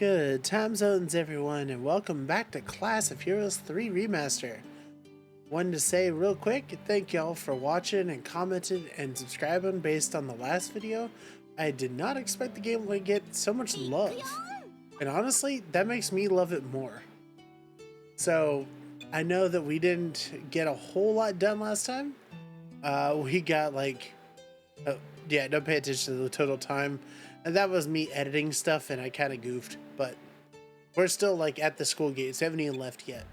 Good time zones, everyone, and welcome back to Class of Heroes 3 Remaster. Wanted to say real quick, thank y'all for watching and commenting and subscribing based on the last video. I did not expect the game would get so much love, and honestly, that makes me love it more. So, I know that we didn't get a whole lot done last time. We got like, don't pay attention to the total time. And that was me editing stuff and I kind of goofed, but we're still like at the school gates. Haven't even left yet.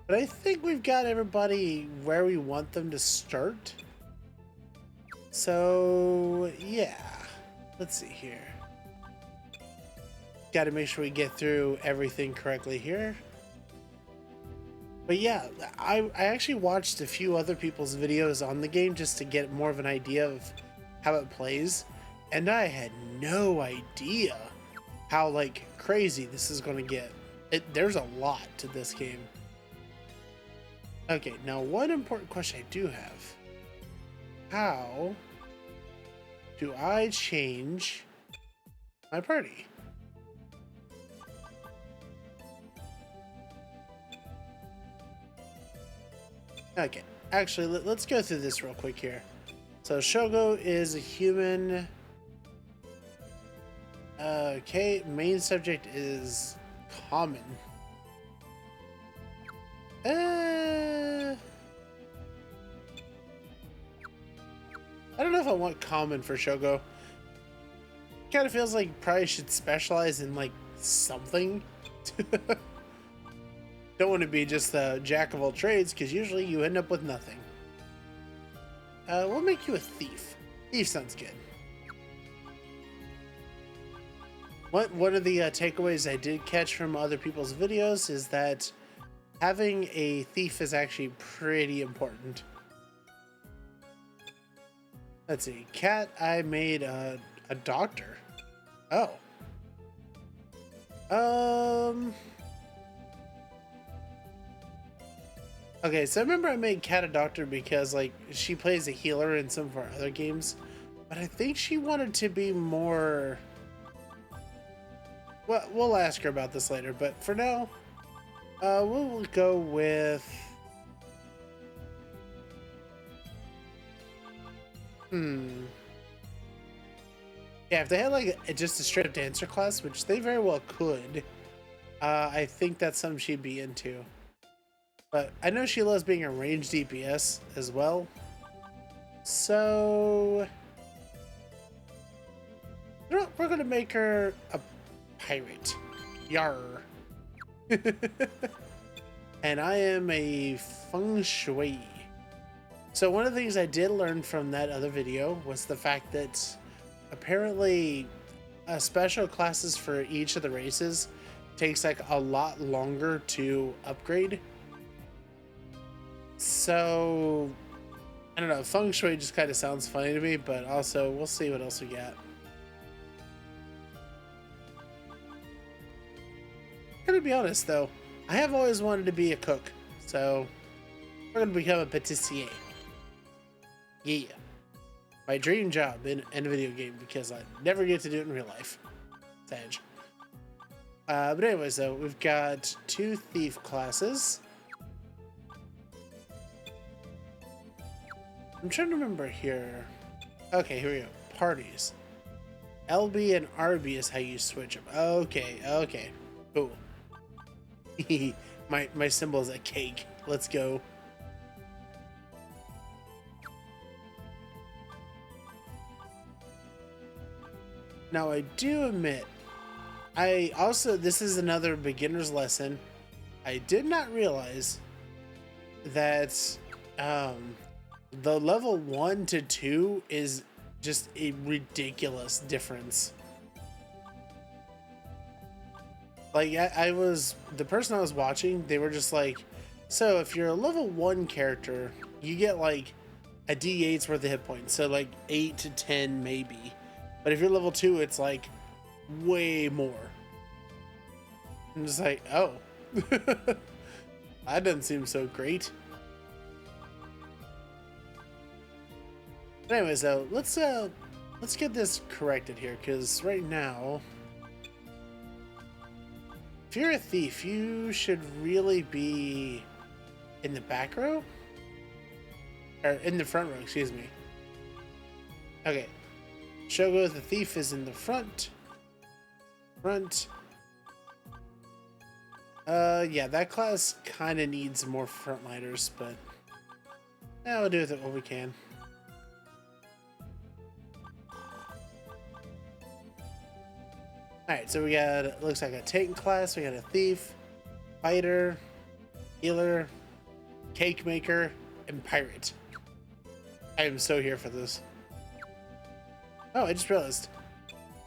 But I think we've got everybody where we want them to start. So yeah, let's see here. Got to make sure we get through everything correctly here. But yeah, I actually watched a few other people's videos on the game just to get more of an idea of how it plays. And I had no idea how like crazy this is going to get. There's a lot to this game. Okay, now one important question I do have. How do I change my party? Okay, actually, let's go through this real quick here. So Shogo is a human. Okay, main subject is common. I don't know if I want common for Shogo. Kind of feels like probably should specialize in like something. Don't want to be just the jack of all trades because usually you end up with nothing. We'll make you a thief. Thief sounds good. One of the takeaways I did catch from other people's videos is that having a thief is actually pretty important. Let's see. Cat, I made a doctor. Oh. Okay, so I remember I made Cat a doctor because like she plays a healer in some of our other games, but I think she wanted to be more. Well, we'll ask her about this later, but for now, we'll go with... Yeah, if they had like just a straight up dancer class, which they very well could, I think that's something she'd be into. But I know she loves being a ranged DPS as well. So... we're gonna make her a pirate. Yar. And I am a feng shui. So one of the things I did learn from that other video was the fact that apparently special classes for each of the races takes like a lot longer to upgrade. So I don't know, feng shui just kind of sounds funny to me, but also we'll see what else we got. To be honest though, I have always wanted to be a cook, so we're gonna become a patissier. Yeah, my dream job in a video game because I never get to do it in real life. Sad. But anyways though, we've got 2 thief classes. I'm trying to remember here. Okay, here we go. Parties. LB and RB is how you switch them. Okay, cool. my symbol is a cake. Let's go. Now I do admit, this is another beginner's lesson. I did not realize that the level 1 to 2 is just a ridiculous difference. Like, the person I was watching, they were just like, so if you're a level 1 character, you get like a D8's worth of hit points. So like 8 to 10 maybe. But if you're level 2, it's like way more. I'm just like, oh. That doesn't seem so great. But anyways though, let's get this corrected here, because right now If you're a thief, you should really be in the back row? Or in the front row, excuse me. Okay. Shogo the thief is in the front. Yeah, that class kind of needs more frontliners, but yeah, we'll do with it what we can. Alright, so we got, looks like a tank class, we got a thief, fighter, healer, cake maker, and pirate. I am so here for this. Oh, I just realized.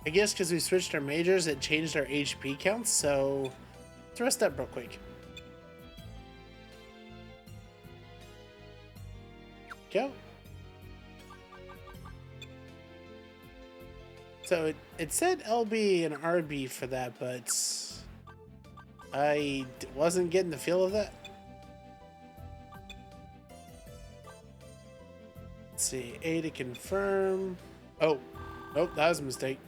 I guess because we switched our majors, it changed our HP counts, so let's rest up real quick. Go. So it said LB and RB for that, but I wasn't getting the feel of that. Let's see, A to confirm. Oh, nope, that was a mistake.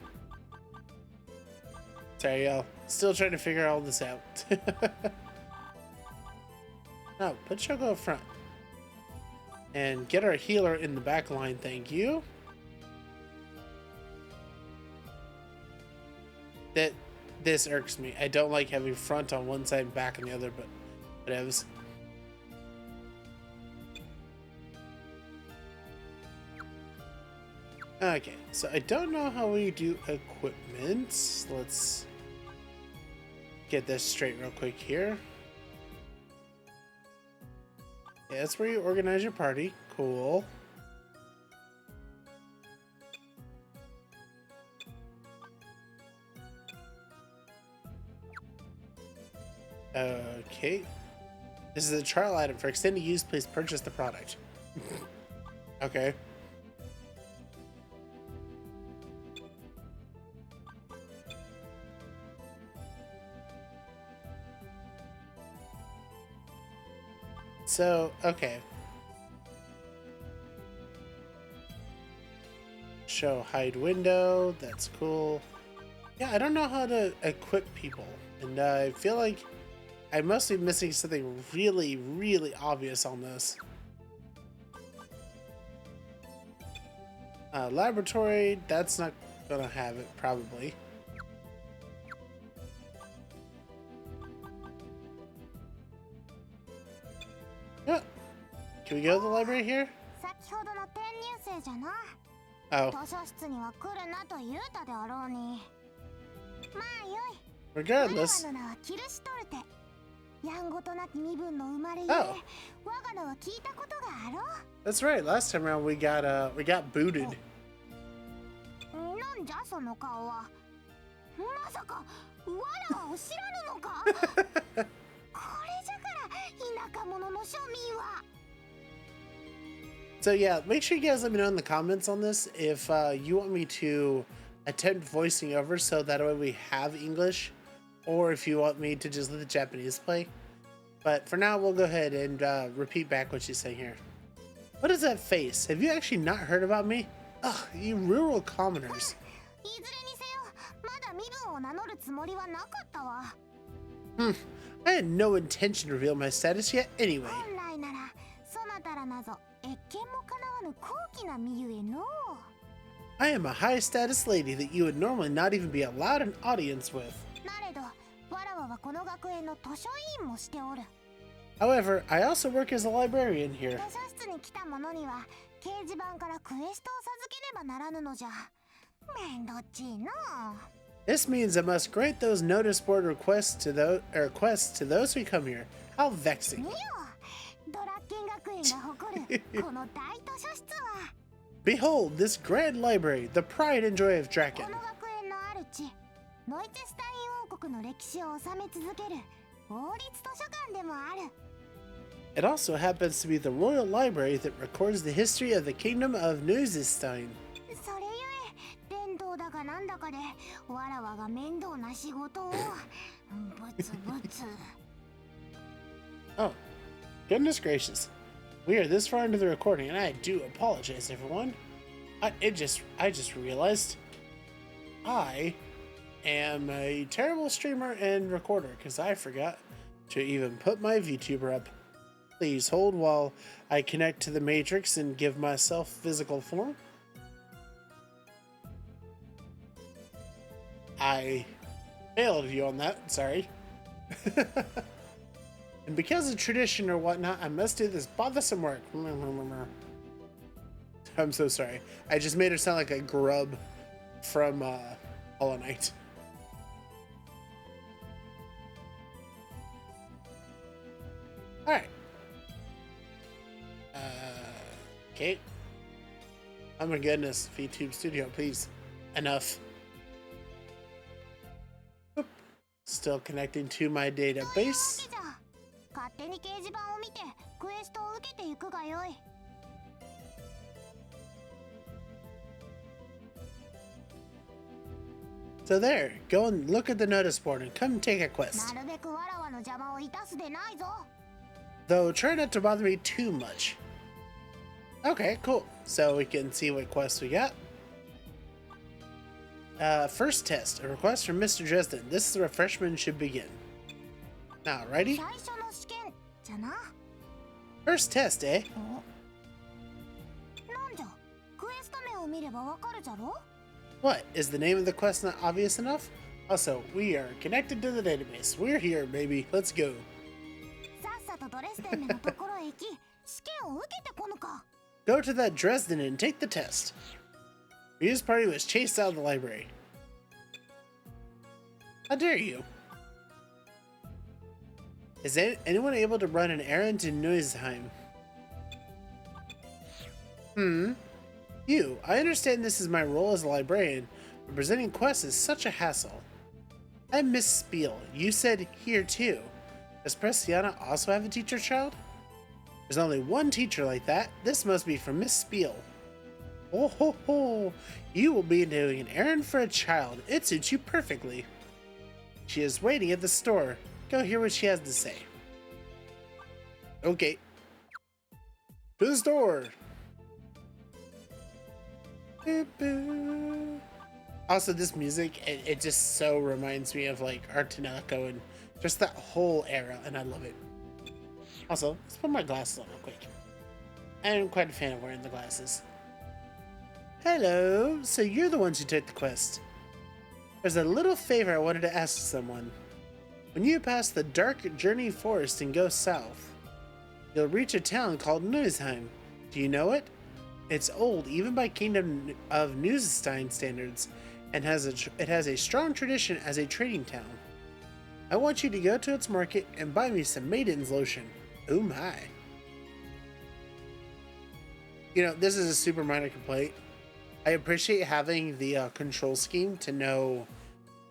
Sorry, y'all. Still trying to figure all this out. No, put Shogo up front. And get our healer in the back line, thank you. This irks me. I don't like having front on one side and back on the other, but whatevs. Okay, so I don't know how we do equipment. Let's get this straight real quick here. Yeah, that's where you organize your party. Cool. Okay. This is a trial item. For extended use, please purchase the product. Okay. So, okay. Show hide window. That's cool. Yeah, I don't know how to equip people. And I feel like I must be missing something really, really obvious on this. Laboratory, that's not gonna have it, probably. Yeah. Can we go to the library here? Oh. Regardless. Oh. That's right. Last time around we got booted. So yeah, make sure you guys let me know in the comments on this if you want me to attempt voicing over so that way we have English, or if you want me to just let the Japanese play. But for now, we'll go ahead and repeat back what she's saying here. What is that face? Have you actually not heard about me? Ugh, you rural commoners. I had no intention to reveal my status yet anyway. I am a high status lady that you would normally not even be allowed an audience with. However, I also work as a librarian here. This means I must grant those notice board requests to those who come here. How vexing. Behold, this grand library, the pride and joy of Draken. It also happens to be the royal library that records the history of the kingdom of Nuzestein. Oh, goodness gracious. We are this far into the recording, and I do apologize, everyone. I just realized I am a terrible streamer and recorder because I forgot to even put my VTuber up. Please hold while I connect to the Matrix and give myself physical form. I failed you on that, sorry. And because of tradition or whatnot, I must do this bothersome work. I'm so sorry. I just made her sound like a grub from Hollow Knight. Alright. Okay. Oh my goodness, VTube Studio, please. Enough. Oop. Still connecting to my database. So there, go and look at the notice board and come take a quest. Though try not to bother me too much. Okay, cool. So we can see what quests we got. First test, a request from Mr. Dresden. This is the refreshment should begin. Now, righty? First test, eh? What? Is the name of the quest not obvious enough? Also, we are connected to the database. We're here, baby. Let's go. Go to that Dresden and take the test. Ryu's party was chased out of the library. How dare you? Is anyone able to run an errand to Neusheim? You, I understand this is my role as a librarian, but presenting quests is such a hassle. I'm Miss Spiel. You said here too. Does Pressiana also have a teacher child? There's only one teacher like that. This must be from Miss Spiel. Oh ho ho! You will be doing an errand for a child. It suits you perfectly. She is waiting at the store. Go hear what she has to say. Okay. To the store! Also, this music, it just so reminds me of like Artanako and just that whole era, and I love it. Also, let's put my glasses on real quick. I'm quite a fan of wearing the glasses. Hello, so you're the ones who took the quest. There's a little favor I wanted to ask someone. When you pass the Dark Journey Forest and go south, you'll reach a town called Neusheim. Do you know it? It's old, even by Kingdom of Neusestein standards, and it has a strong tradition as a trading town. I want you to go to its market and buy me some Maiden's Lotion. Oh my. You know, this is a super minor complaint. I appreciate having the control scheme to know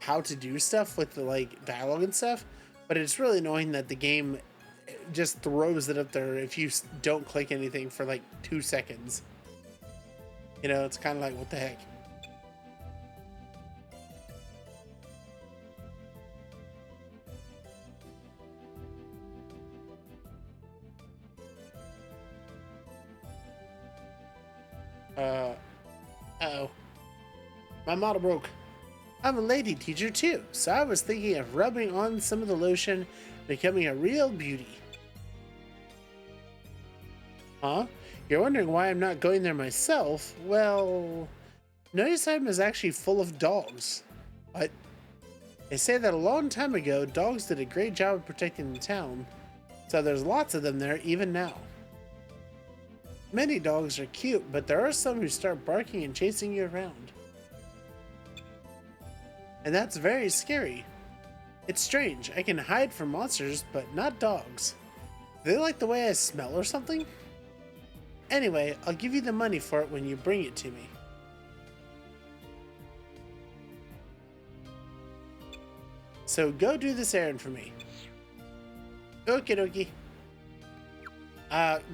how to do stuff with the like dialogue and stuff, but it's really annoying that the game just throws it up there if you don't click anything for like 2 seconds. You know, it's kind of like, what the heck? Uh-oh. My model broke. I'm a lady teacher too, so I was thinking of rubbing on some of the lotion, becoming a real beauty. Huh? You're wondering why I'm not going there myself? Well, Neusheim is actually full of dogs. But they say that a long time ago, dogs did a great job of protecting the town, so there's lots of them there even now. Many dogs are cute, but there are some who start barking and chasing you around. And that's very scary. It's strange, I can hide from monsters, but not dogs. Do they like the way I smell or something? Anyway, I'll give you the money for it when you bring it to me. So go do this errand for me. Okie dokie.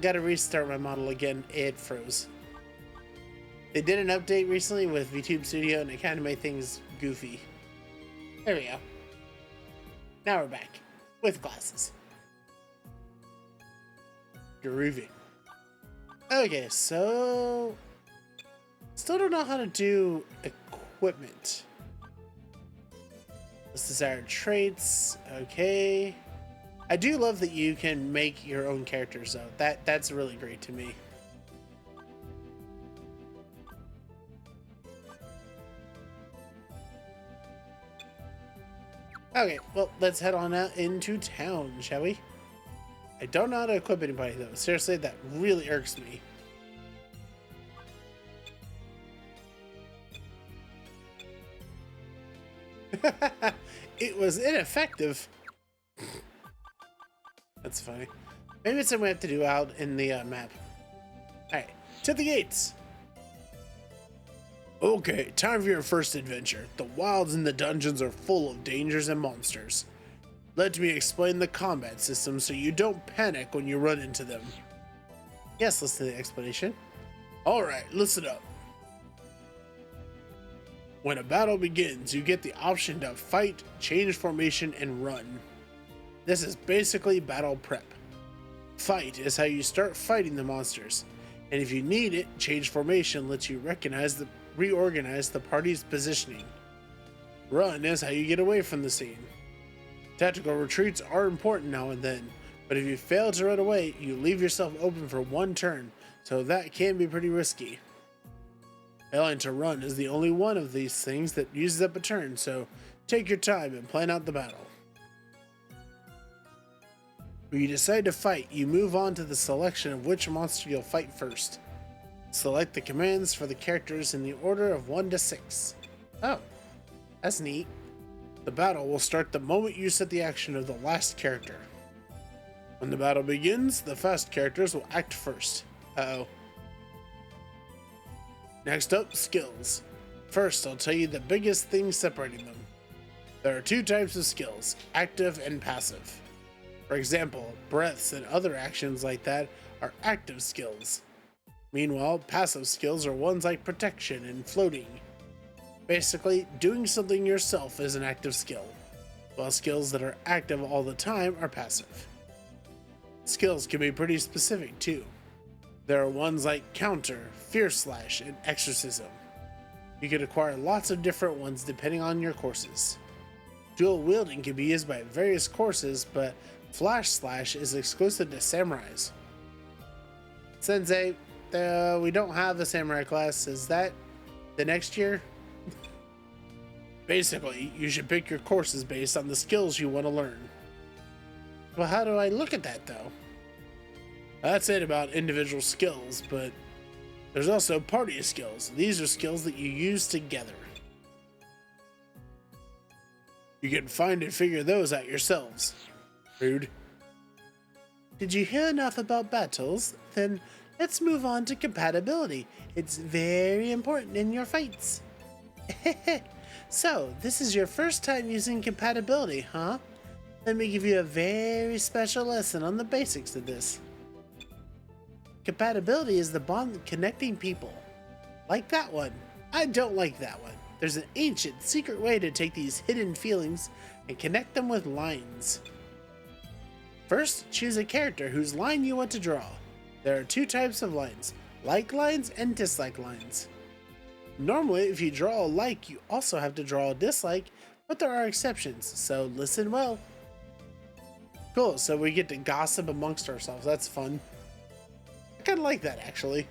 Gotta restart my model again. It froze. They did an update recently with VTube Studio and it kind of made things goofy. There we go. Now we're back. With glasses. Groovy. Okay, so... Still don't know how to do equipment. Let's desire traits. Okay. I do love that you can make your own characters though. That's really great to me. Okay, well, let's head on out into town, shall we? I don't know how to equip anybody though. Seriously, that really irks me. It was ineffective. That's funny. Maybe it's something we have to do out in the map. Alright, to the gates. Okay, time for your first adventure. The wilds and the dungeons are full of dangers and monsters. Let me explain the combat system so you don't panic when you run into them. Yes, listen to the explanation. Alright, listen up. When a battle begins, you get the option to fight, change formation, and run. This is basically battle prep. Fight is how you start fighting the monsters, and if you need it, change formation lets you reorganize the party's positioning. Run is how you get away from the scene. Tactical retreats are important now and then, but if you fail to run away, you leave yourself open for one turn, so that can be pretty risky. Failing to run is the only one of these things that uses up a turn, so take your time and plan out the battle. When you decide to fight, you move on to the selection of which monster you'll fight first. Select the commands for the characters in the order of 1 to 6. Oh, that's neat. The battle will start the moment you set the action of the last character. When the battle begins, the fast characters will act first. Uh-oh. Next up, skills. First, I'll tell you the biggest thing separating them. There are 2 types of skills, active and passive. For example, breaths and other actions like that are active skills. Meanwhile, passive skills are ones like protection and floating. Basically, doing something yourself is an active skill, while skills that are active all the time are passive. Skills can be pretty specific too. There are ones like Counter, Fear Slash, and Exorcism. You can acquire lots of different ones depending on your courses. Dual wielding can be used by various courses, but Flash Slash is exclusive to samurais. Sensei, we don't have the samurai class. Is that the next year? Basically, you should pick your courses based on the skills you want to learn. Well, how do I look at that though? That's it about individual skills, but there's also party skills. These are skills that you use together. You can find and figure those out yourselves. Rude. Did you hear enough about battles? Then let's move on to compatibility. It's very important in your fights. So, this is your first time using compatibility, huh? Let me give you a very special lesson on the basics of this. Compatibility is the bond connecting people. Like that one. I don't like that one. There's an ancient, secret way to take these hidden feelings and connect them with lines. First, choose a character whose line you want to draw. There are 2 types of lines, like lines and dislike lines. Normally, if you draw a like, you also have to draw a dislike, but there are exceptions, so listen well. Cool, so we get to gossip amongst ourselves. That's fun. I kind of like that, actually.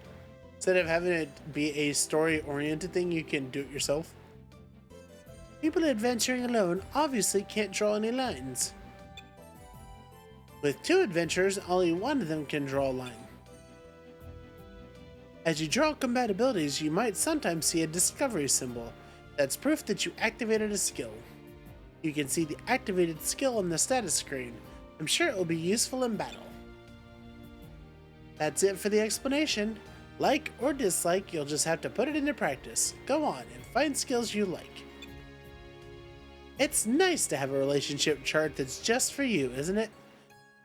Instead of having it be a story-oriented thing, you can do it yourself. People adventuring alone obviously can't draw any lines. With 2 adventurers, only one of them can draw a line. As you draw compatibilities, you might sometimes see a discovery symbol. That's proof that you activated a skill. You can see the activated skill on the status screen. I'm sure it will be useful in battle. That's it for the explanation. Like or dislike, you'll just have to put it into practice. Go on and find skills you like. It's nice to have a relationship chart that's just for you, isn't it?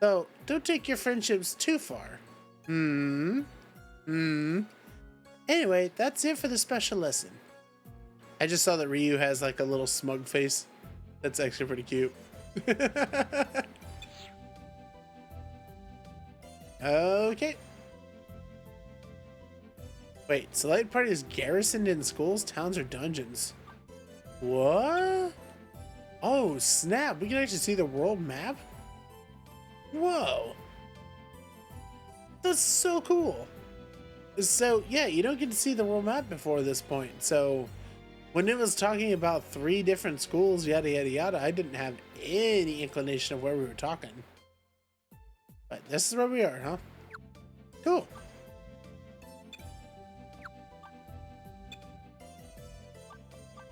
Though, don't take your friendships too far. Anyway, that's it for the special lesson. I just saw that Ryu has like a little smug face. That's actually pretty cute. Okay. Wait, select party is garrisoned in schools, towns, or dungeons. What? Oh, Oh, snap. We can actually see the world map? Whoa. That's so cool. So, yeah, you don't get to see the world map before this point. So, when it was talking about 3 different schools, yada, yada, yada, I didn't have any inclination of where we were talking. But this is where we are, huh? Cool.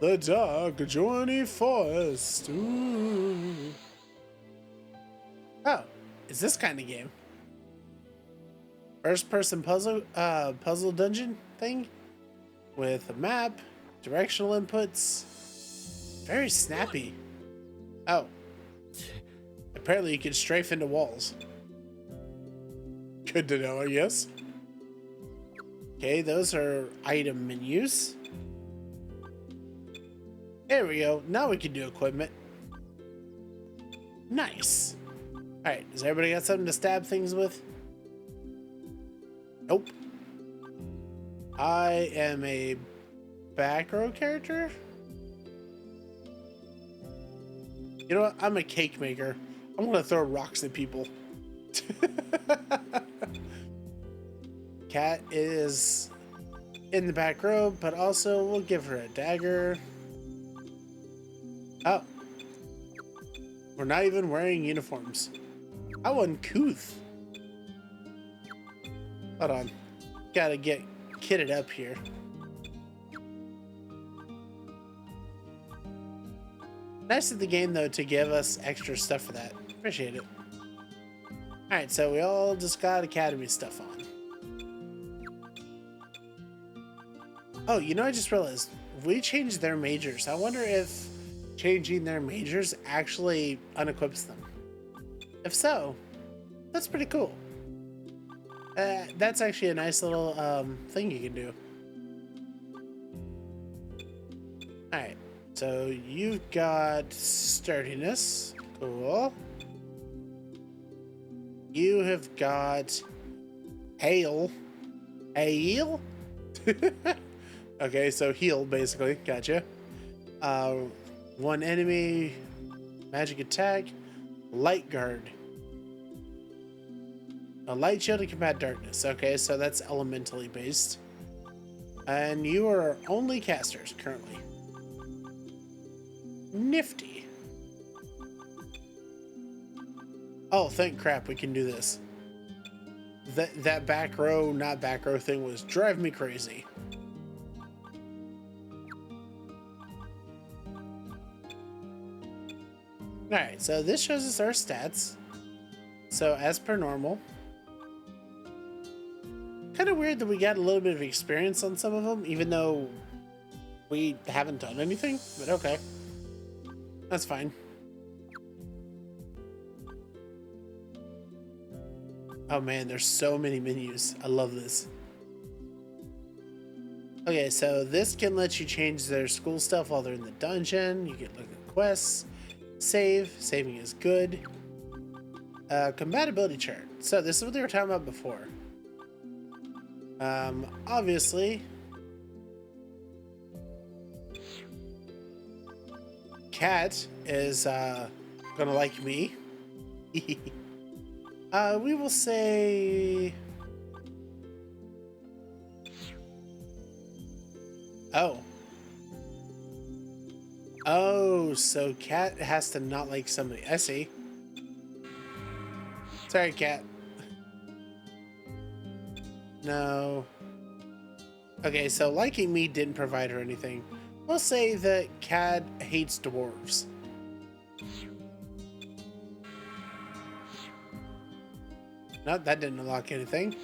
The dark journey forest. Ooh. Oh, is this kind of game? First person puzzle dungeon thing with a map, directional inputs. Very snappy. Oh. Apparently you can strafe into walls. Good to know, I guess. Okay, those are item menus. There we go. Now we can do equipment. Nice. Alright, does everybody got something to stab things with? Nope. I am a back row character? You know what? I'm a cake maker. I'm gonna throw rocks at people. Cat is in the back row, but also we'll give her a dagger. Oh. We're not even wearing uniforms. How uncouth. Hold on. Gotta get kitted up here. Nice of the game, though, to give us extra stuff for that. Appreciate it. Alright, so we all just got Academy stuff on. Oh, you know, I just realized, we changed their majors. I wonder if changing their majors actually unequips them. If so, that's pretty cool. That's actually a nice little thing you can do. Alright, so you've got sturdiness. Cool. You have got hail. Hail? Okay, so heal, basically. Gotcha. One enemy, magic attack, light guard. A light shield to combat darkness. Okay, so that's elementally based. And you are only casters currently. Nifty. Oh, thank crap, we can do this. That back row, not back row thing was driving me crazy. Alright, so this shows us our stats. So, as per normal. Kind of weird that we got a little bit of experience on some of them, even though we haven't done anything, but okay. That's fine. Oh man, there's so many menus. I love this. Okay, so this can let you change their school stuff while they're in the dungeon. You can look at quests. Saving is good. Compatibility chart. So this is what they were talking about before. Obviously, Cat is gonna like me. We will say, oh, so Cat has to not like somebody. I see. Sorry, Cat. No. Okay, so liking me didn't provide her anything. We'll say that Cat hates dwarves. No, that didn't unlock anything.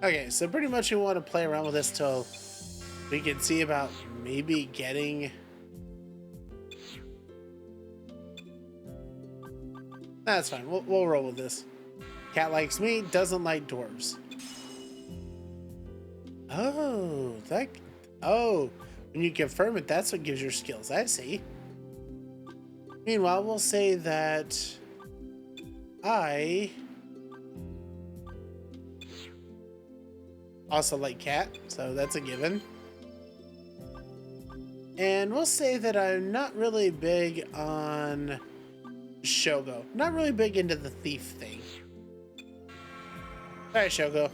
Okay, so pretty much we want to play around with this till we can see about maybe getting... That's fine. We'll roll with this. Cat likes me, doesn't like dwarves. Oh, oh, when you confirm it, that's what gives your skills. I see. Meanwhile, we'll say that I also like Cat, so that's a given. And we'll say that I'm not really big on Shogo. Not really big into the thief thing. Alright, Shogo.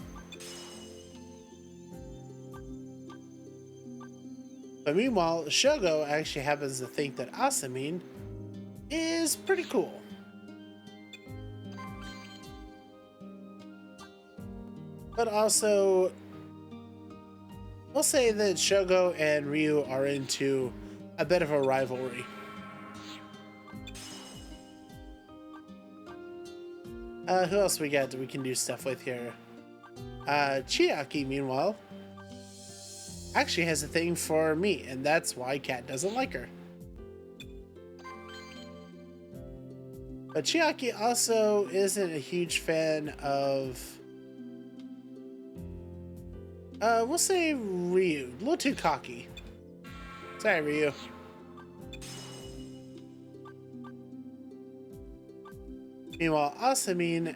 But meanwhile, Shogo actually happens to think that Asamine is pretty cool. But also, we'll say that Shogo and Ryu are into a bit of a rivalry. Who else we got that we can do stuff with here? Chiaki, meanwhile, actually has a thing for me, and that's why Cat doesn't like her. But Chiaki also isn't a huge fan of, we'll say Ryu. A little too cocky. Sorry, Ryu. Meanwhile, Asamine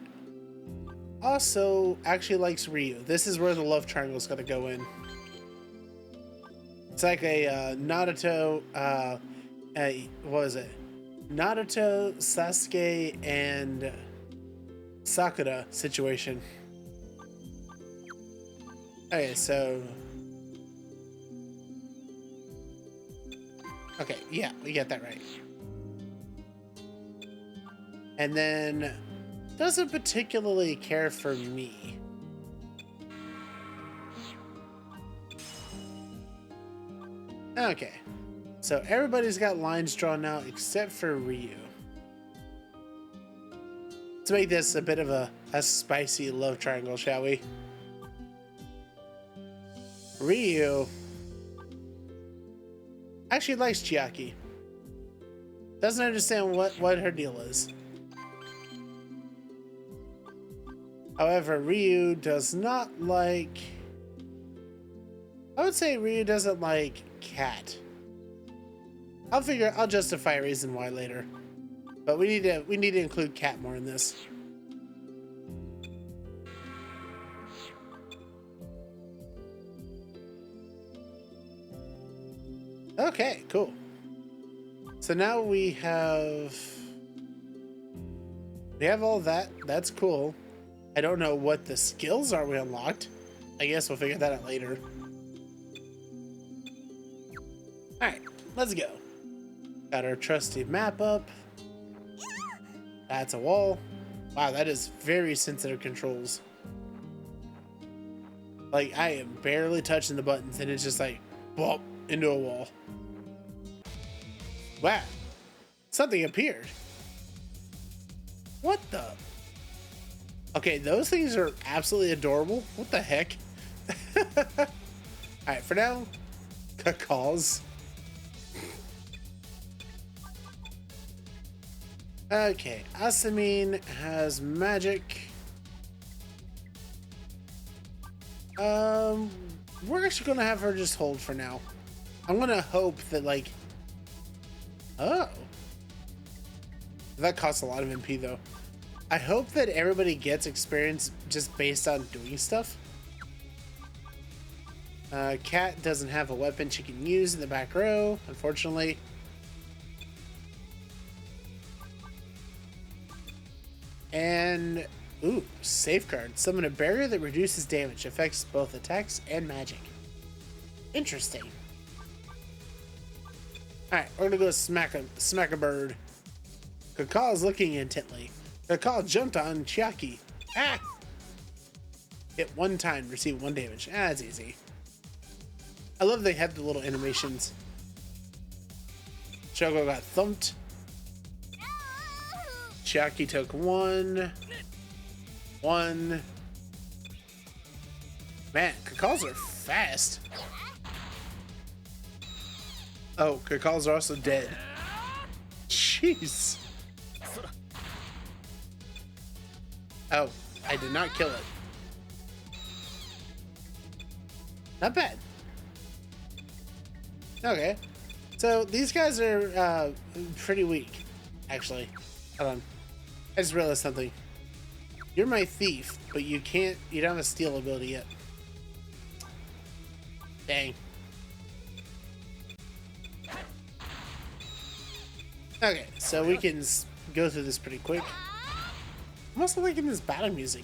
also actually likes Ryu. This is where the love triangle is going to go in. It's like a Naruto, what was it? Naruto, Sasuke, and Sakura situation. Okay, so... Okay, yeah, we get that right. And then doesn't particularly care for me. Okay, so everybody's got lines drawn out except for Ryu. Let's make this a bit of a spicy love triangle, shall we? Ryu actually likes Chiaki. Doesn't understand what her deal is. However, Ryu does not like... I would say Ryu doesn't like Cat. I'll justify a reason why later. But we need to include Cat more in this. Okay, cool. So now we have all that. That's cool. I don't know what the skills are we unlocked. I guess we'll figure that out later. Alright, let's go. Got our trusty map up. That's a wall. Wow, that is very sensitive controls. Like, I am barely touching the buttons and it's just like, bump into a wall. Wow, something appeared. What the? Okay, those things are absolutely adorable. What the heck? Alright, for now, cacaws. Okay, Asamine has magic. We're actually gonna have her just hold for now. I'm gonna hope that, like... Oh. That costs a lot of MP, though. I hope that everybody gets experience just based on doing stuff. Cat doesn't have a weapon she can use in the back row, unfortunately. And, ooh, safeguard. Summon a barrier that reduces damage, affects both attacks and magic. Interesting. Alright, we're gonna go smack a bird. Kakal is looking intently. Kakal jumped on Chiaki. Ah! Hit one time, receive 1 damage. Ah, that's easy. I love they have the little animations. Shogo got thumped. Chiaki took 1. Man, Kakals are fast. Oh, Kakals are also dead. Jeez. Oh, I did not kill it. Not bad. Okay. So these guys are pretty weak, actually. Hold on. I just realized something. You're my thief, but you don't have a steal ability yet. Dang. Okay, so we can go through this pretty quick. I'm also liking this battle music.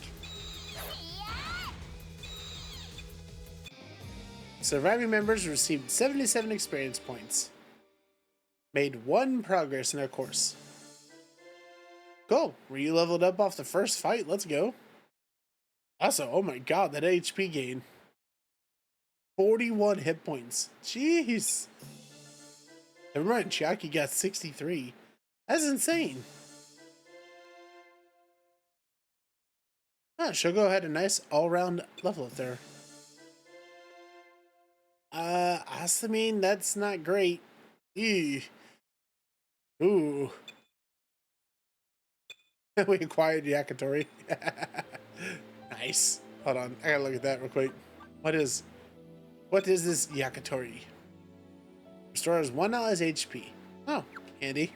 Surviving members received 77 experience points. Made 1 progress in our course. Cool. Were you leveled up off the first fight? Let's go. Also, oh my god, that HP gain. 41 hit points. Jeez. Never mind, Chiaki got 63. That's insane. Shogo had a nice all-round level up there. Asamine, that's not great. Ew. Ooh. We acquired Yakitori. Nice. Hold on, I gotta look at that real quick. What is this Yakitori? Restores 1 ally's HP. Oh, handy.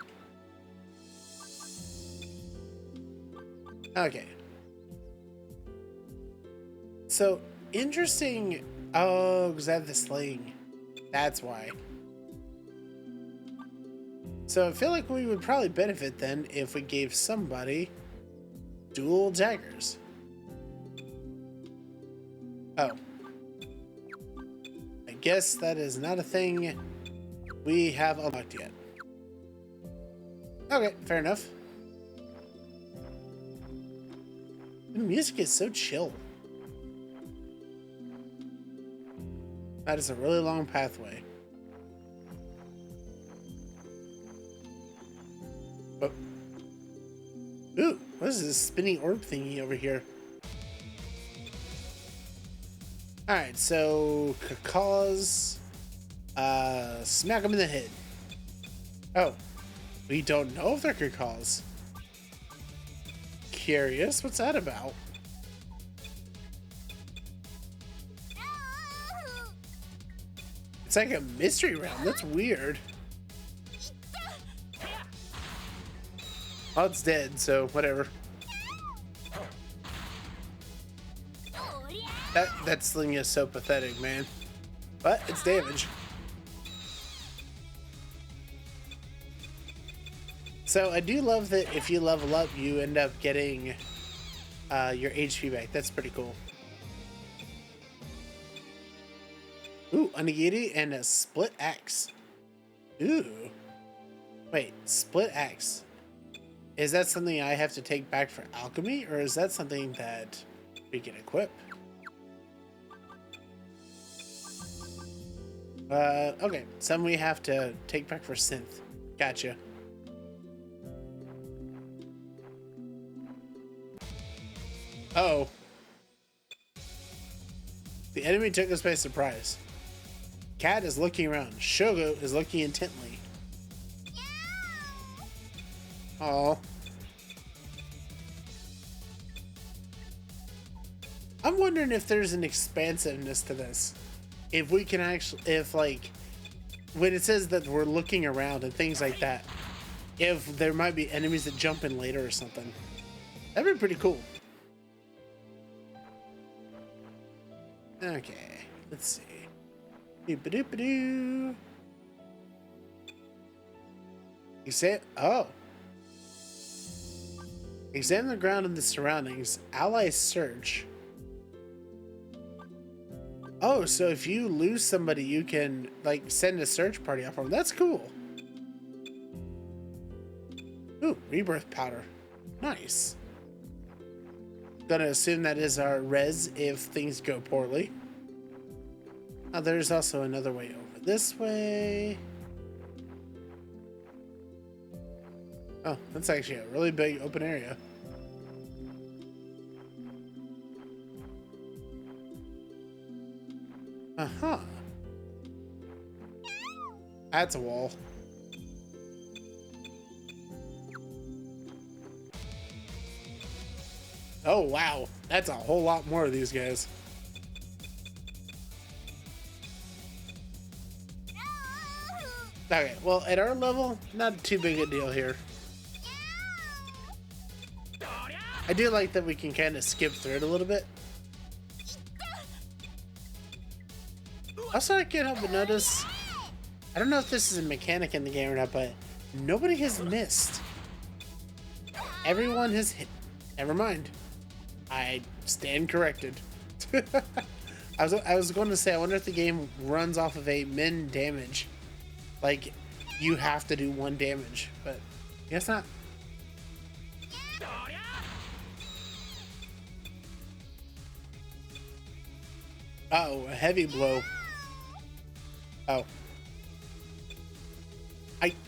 Okay. So, interesting. Oh, because I have the sling. That's why. So I feel like we would probably benefit then if we gave somebody dual daggers. Oh. I guess that is not a thing we have unlocked yet. Okay, fair enough. The music is so chill. That is a really long pathway. Oh. Ooh, what is this spinning orb thingy over here? Alright, so Kaka's smack him in the head. Oh, we don't know if they're Kaka's. Curious, what's that about? It's like a mystery round. That's weird. Oh, it's dead, so whatever. That sling is so pathetic, man. But it's damage. So I do love that if you level up, you end up getting your HP back. That's pretty cool. Ooh, onigiri and a split axe. Ooh. Wait, split axe. Is that something I have to take back for alchemy, or is that something that we can equip? Okay. Some we have to take back for synth. Gotcha. Uh-oh. The enemy took us by surprise. Cat is looking around. Shogo is looking intently. Oh. I'm wondering if there's an expansiveness to this. If we can actually, if like, when it says that we're looking around and things like that, if there might be enemies that jump in later or something. That'd be pretty cool. Okay, let's see. Doop-a-doop-a-doo. Oh. Examine the ground and the surroundings. Allies search. Oh, so if you lose somebody, you can, like, send a search party out for them. That's cool. Ooh, rebirth powder. Nice. Gonna assume that is our res if things go poorly. Oh, there's also another way over this way. Oh, that's actually a really big open area. Uh-huh. That's a wall. Oh, wow. That's a whole lot more of these guys. Okay, well, at our level, not too big a deal here. I do like that we can kind of skip through it a little bit. Also, I can't help but notice, I don't know if this is a mechanic in the game or not, but Nobody has missed. Everyone has hit. Never mind. I stand corrected. I was going to say, I wonder if the game runs off of a min damage. Like, you have to do 1 damage, but guess not. Oh, a heavy blow. Oh.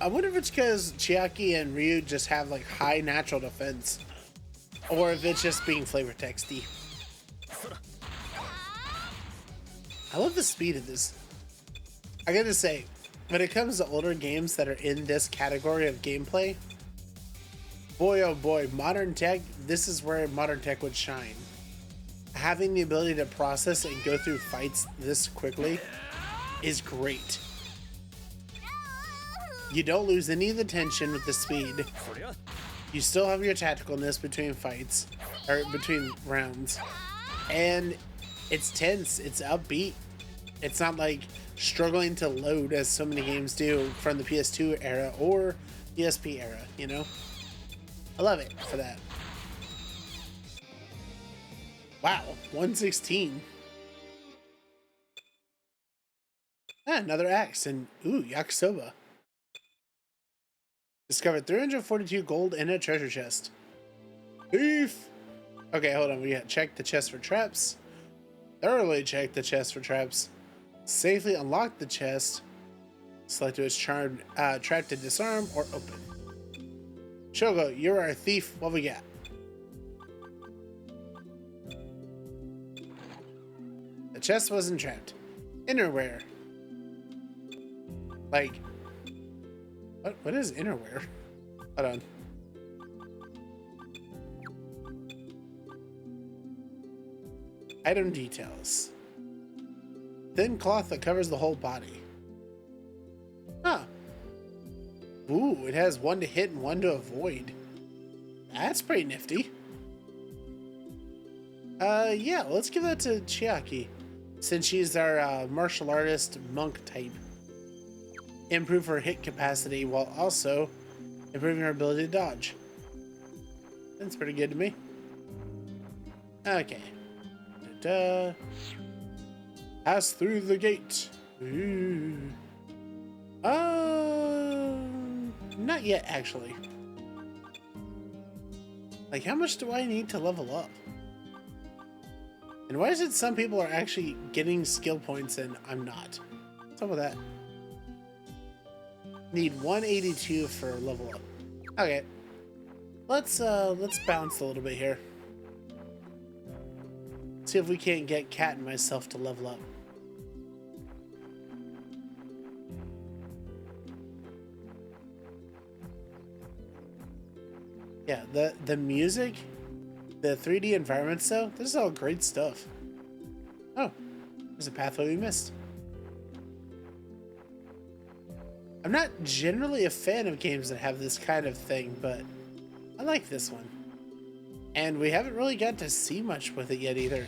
I wonder if it's because Chiaki and Ryu just have like high natural defense, or if it's just being flavor texty. I love the speed of this. I gotta say, when it comes to older games that are in this category of gameplay, boy oh boy, modern tech, this is where modern tech would shine. Having the ability to process and go through fights this quickly is great. You don't lose any of the tension with the speed. You still have your tacticalness between fights, or between rounds. And it's tense, it's upbeat. It's not like struggling to load as so many games do from the PS2 era or PSP era, you know? I love it for that. Wow, 116. Ah, another axe, and ooh, yakisoba. Discovered 342 gold in a treasure chest. Thief! Okay, hold on, we gotta check the chest for traps. Thoroughly check the chest for traps. Safely unlock the chest. Select which charmed, trap to disarm or open. Shogo, you're our thief. What we got? The chest wasn't trapped. Innerwear. Like, what is innerwear? Hold on. Item details. Thin cloth that covers the whole body. Huh. Ooh, it has 1 to hit and 1 to avoid. That's pretty nifty. Yeah, let's give that to Chiaki, since she's our martial artist monk type. Improve her hit capacity while also improving her ability to dodge. That's pretty good to me. Okay. Da-da. Pass through the gate. Ooh. Not yet, actually. Like, how much do I need to level up? And why is it some people are actually getting skill points and I'm not? What's up with that? Need 182 for level up. Okay. Let's bounce a little bit here. See if we can't get Kat and myself to level up. Yeah, the music, the 3D environments though, this is all great stuff. Oh, there's a pathway we missed. I'm not generally a fan of games that have this kind of thing, but I like this one. And we haven't really got to see much with it yet either.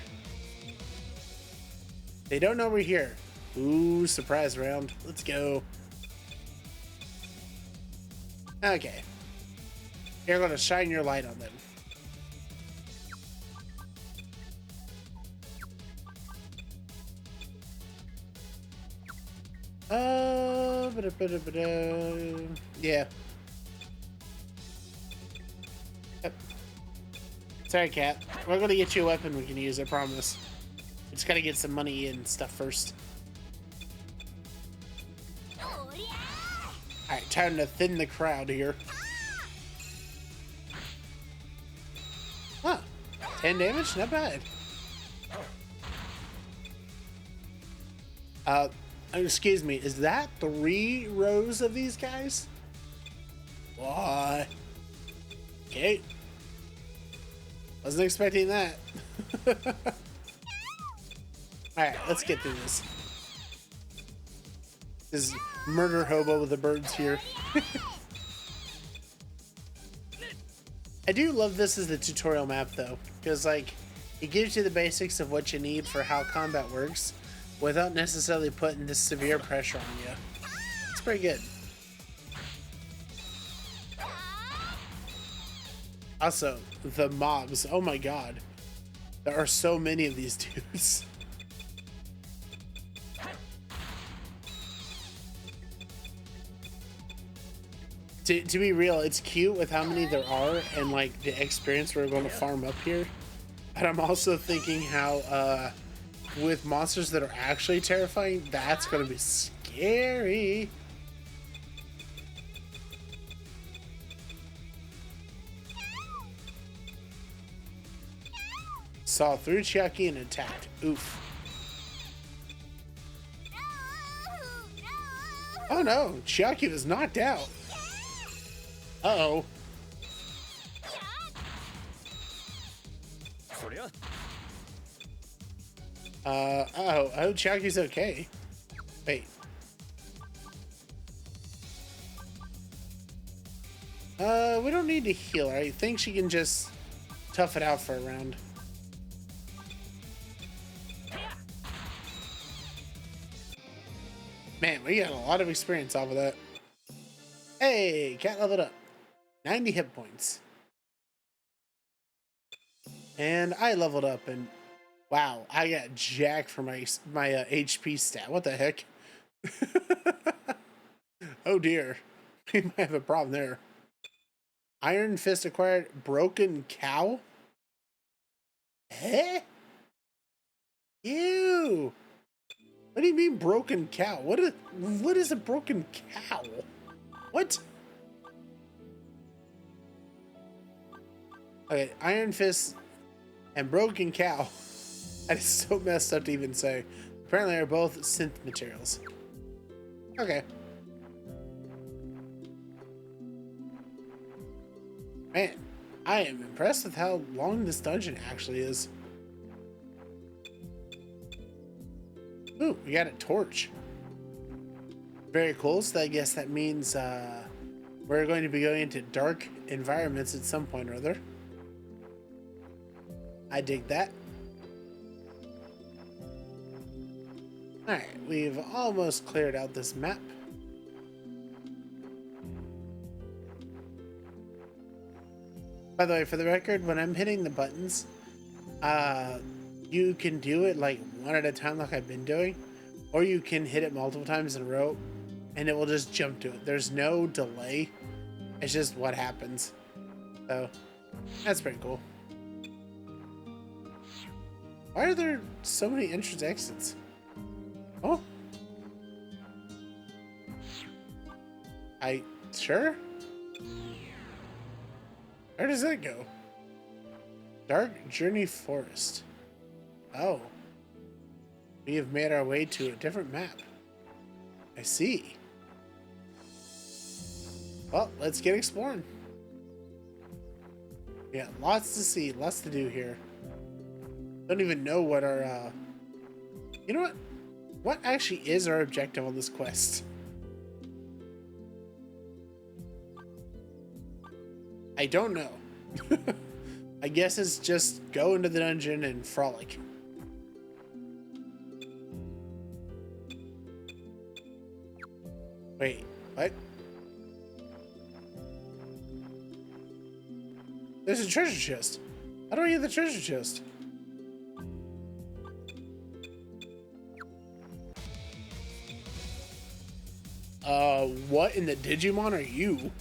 They don't know we're here. Ooh, surprise round. Let's go. Okay. You're gonna shine your light on them. Yeah. Yep. Sorry, Kat. We're gonna get you a weapon we can use, I promise. We just gotta get some money and stuff first. Alright, time to thin the crowd here. Huh. 10 damage? Not bad. Excuse me, is that 3 rows of these guys? What? Okay. Wasn't expecting that. Alright, let's get through this. This is murder hobo with the birds here. I do love this as the tutorial map though, because like it gives you the basics of what you need for how combat works without necessarily putting this severe pressure on you. It's pretty good. Also, the mobs. Oh my god. There are so many of these dudes. To be real, it's cute with how many there are and like the experience we're going to farm up here. But I'm also thinking how with monsters that are actually terrifying, that's going to be scary. Saw through Chiaki and attacked. Oof. Oh no, Chiaki was knocked out. Uh-oh. Uh-oh. I hope Chiaki's okay. Wait. We don't need to heal her. I think she can just tough it out for a round. Man, we got a lot of experience off of that. Hey, cat leveled up. 90 hit points. And I leveled up and wow, I got jacked for my HP stat. What the heck? Oh dear. We might have a problem there. Iron Fist acquired broken cow? Eh? Ew. What do you mean broken cow? What is a broken cow? What? Okay, Iron Fist and broken cow. That is so messed up to even say. Apparently they're both synth materials. Okay. Man, I am impressed with how long this dungeon actually is. Ooh, we got a torch. Very cool, so I guess that means we're going to be going into dark environments at some point or other. I dig that. Alright, we've almost cleared out this map. By the way, for the record, when I'm hitting the buttons, you can do it like one at a time like I've been doing, or you can hit it multiple times in a row and it will just jump to it. There's no delay. It's just what happens. So, that's pretty cool. Why are there so many entrance exits? Oh. Sure? Where does that go? Dark Journey Forest. Oh. We have made our way to a different map. I see. Well, let's get exploring. Yeah, lots to see, lots to do here. Don't even know what our, you know what? What actually is our objective on this quest? I don't know. I guess it's just go into the dungeon and frolic. Wait, what? There's a treasure chest. How do I get the treasure chest? What in the Digimon are you?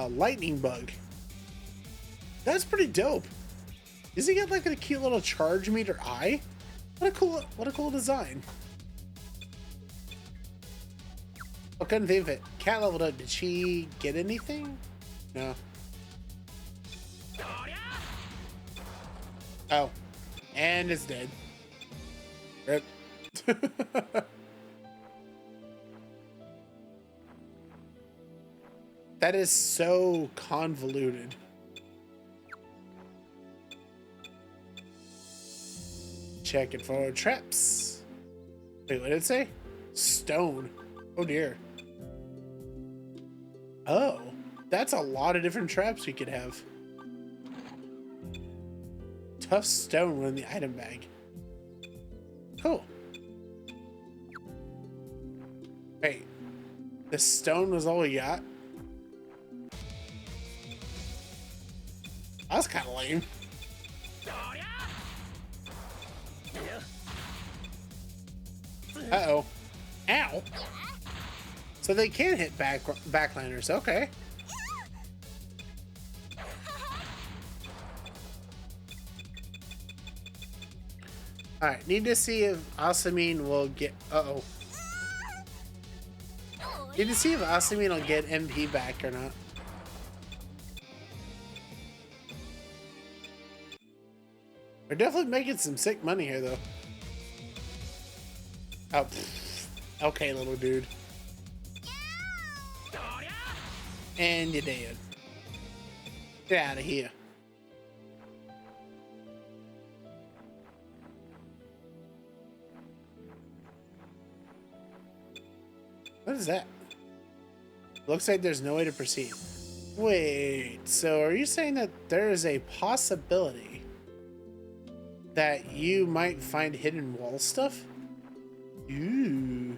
Lightning bug. That's pretty dope. Does he get like a cute little charge meter eye? What a cool design. I couldn't think of it. Cat leveled up. Did she get anything? No. Oh. And it's dead. Rip. That is so convoluted. Checking for traps. Wait, what did it say? Stone. Oh dear. Oh, that's a lot of different traps we could have. Tough stone in the item bag. Cool. Wait, the stone was all we got? That was kind of lame. Uh-oh. Ow. So they can hit backliners. Okay. Alright, need to see if Asamine will get... Uh-oh. Need to see if Asamine will get MP back or not. We're definitely making some sick money here, though. Oh, pfft. Okay, little dude. And you're dead. Get out of here. What is that? Looks like there's no way to proceed. Wait, so are you saying that there is a possibility that you might find hidden wall stuff? Ooh.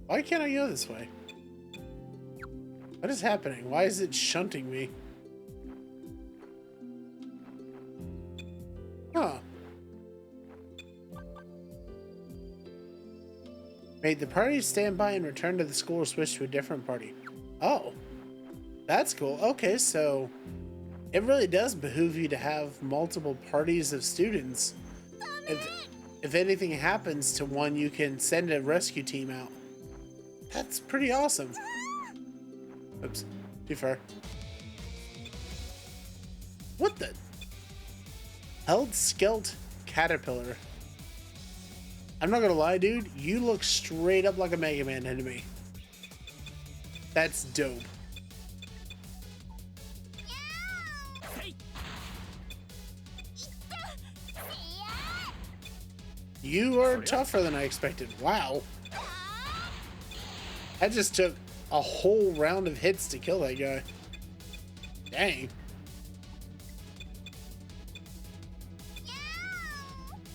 Why can't I go this way? What is happening? Why is it shunting me? Huh. Made the party stand by and return to the school or switch to a different party. Oh. That's cool. Okay, so it really does behoove you to have multiple parties of students. If anything happens to one, you can send a rescue team out. That's pretty awesome. Oops, too far. What the? Held Skelt Caterpillar. I'm not gonna lie, dude. You look straight up like a Mega Man enemy. That's dope. You are tougher than I expected. Wow. That just took a whole round of hits to kill that guy. Dang.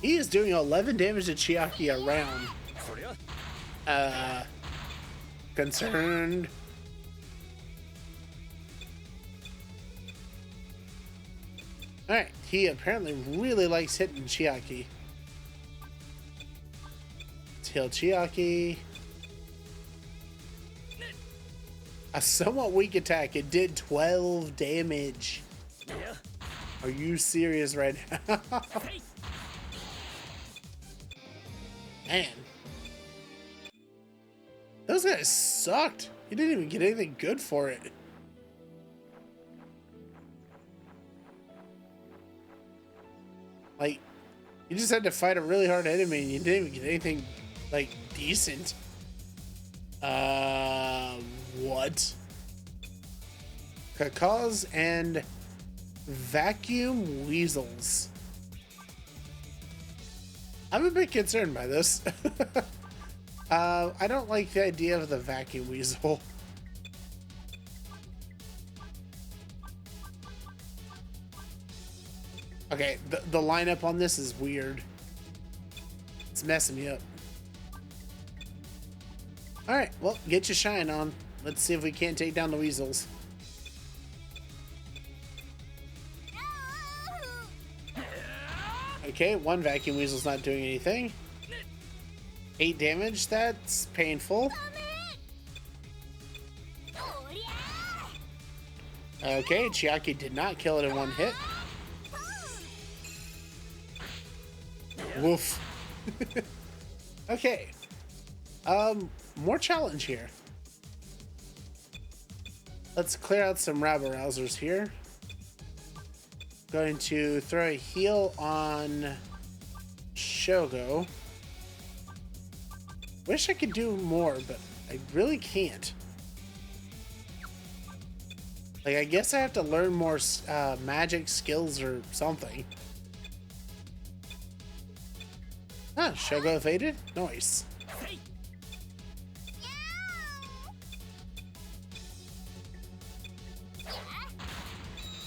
He is doing 11 damage to Chiaki a round. Concerned. Alright, he apparently really likes hitting Chiaki. Let's heal Chiaki. A somewhat weak attack. It did 12 damage. Are you serious right now? Man. Those guys sucked. You didn't even get anything good for it. Like, you just had to fight a really hard enemy and you didn't even get anything, like, decent. What? Cacaws and vacuum weasels. I'm a bit concerned by this. I don't like the idea of the vacuum weasel. Okay, the lineup on this is weird. It's messing me up. Alright, well, get your shine on. Let's see if we can't take down the weasels. Okay, one vacuum weasel's not doing anything. 8 damage, that's painful. Okay, Chiaki did not kill it in one hit. Woof. Okay. More challenge here. Let's clear out some rabble rousers here. Going to throw a heal on Shogo. Wish I could do more, but I really can't. Like, I guess I have to learn more magic skills or something. Ah, Shogo evaded? Nice.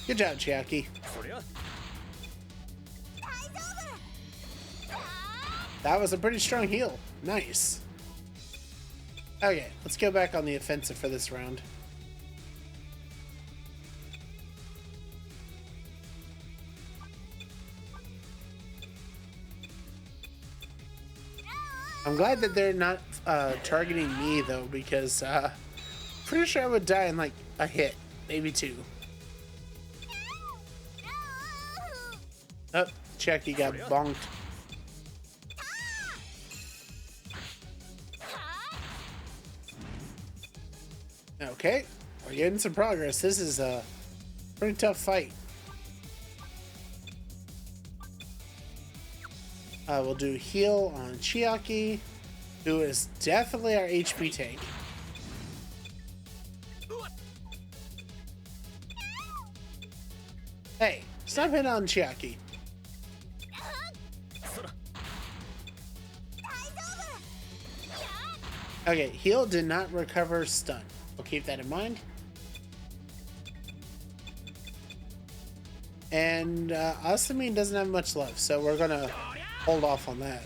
Good job, Chiaki. That was a pretty strong heal. Nice. Okay, let's go back on the offensive for this round. I'm glad that they're not targeting me though, because pretty sure I would die in like a hit, maybe two. Oh, Chucky got bonked. Okay, we're getting some progress. This is a pretty tough fight. We'll do heal on Chiaki, who is definitely our HP tank. Hey, stop hitting on Chiaki. Okay, heal did not recover stun. We'll keep that in mind. And Asamine doesn't have much left, so we're gonna hold off on that.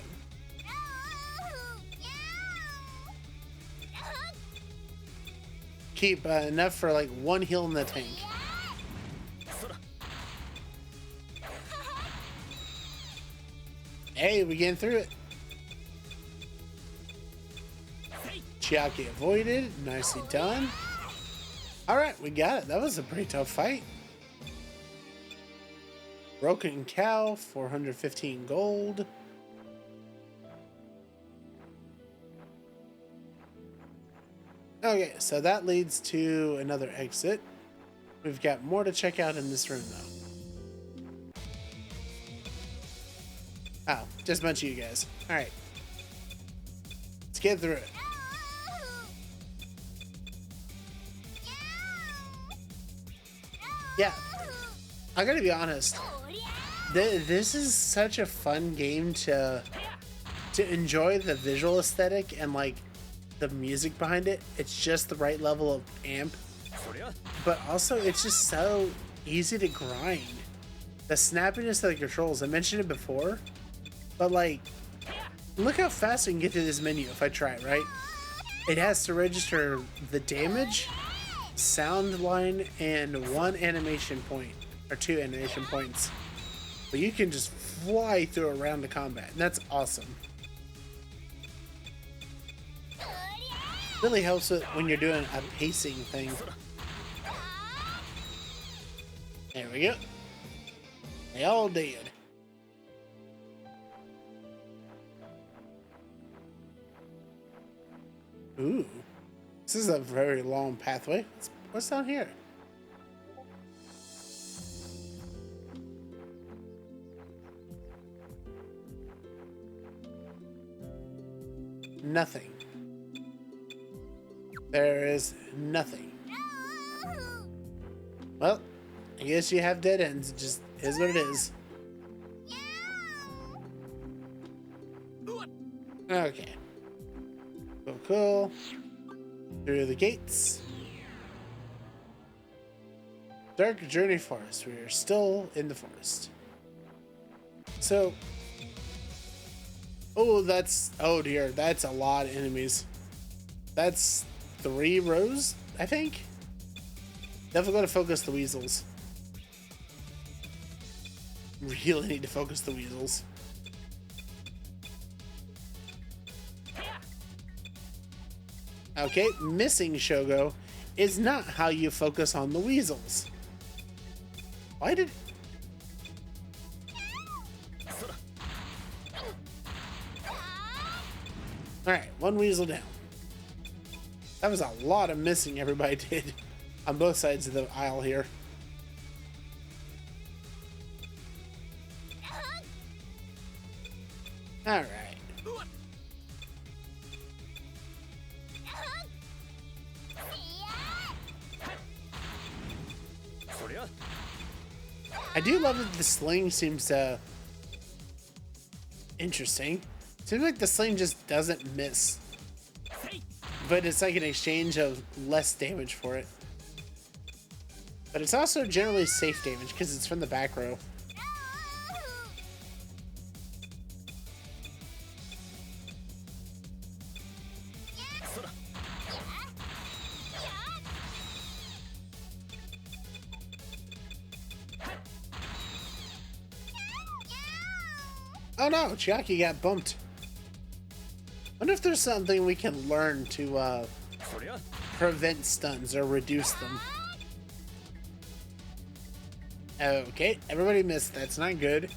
Keep enough for like one heal in the tank. Hey, we getting through it. Chiaki avoided. Nicely done. Alright, we got it. That was a pretty tough fight. Broken Cow, 415 gold. Okay, so that leads to another exit. We've got more to check out in this room, though. Oh, just a bunch of you guys. Alright. Let's get through it. Yeah, I gotta be honest. This is such a fun game to enjoy the visual aesthetic and like the music behind it. It's just the right level of amp, but also it's just so easy to grind. The snappiness of the controls, I mentioned it before, but like, look how fast I can get to this menu if I try, right? It has to register the damage, sound line, and one animation point, or two animation points. But you can just fly through a round of combat, and that's awesome. Really helps it when you're doing a pacing thing. There we go. They all did. Ooh. This is a very long pathway. What's down here? Nothing. There is nothing. Well, I guess you have dead ends. It just is what it is. Okay. Cool, cool. Through the gates. Dark Journey Forest. We are still in the forest. So... oh, oh dear, that's a lot of enemies. That's 3 rows, I think? Definitely gotta focus the weasels. Really need to focus the weasels. Okay, missing Shogo is not how you focus on the weasels. Why did... Alright, one weasel down. That was a lot of missing everybody did on both sides of the aisle here. Alright. I do love that the sling seems interesting. Seems like the sling just doesn't miss. But it's like an exchange of less damage for it. But it's also generally safe damage because it's from the back row. Oh no, Chiaki got bumped. Wonder if there's something we can learn to prevent stuns or reduce them. Okay, everybody missed. That's not good.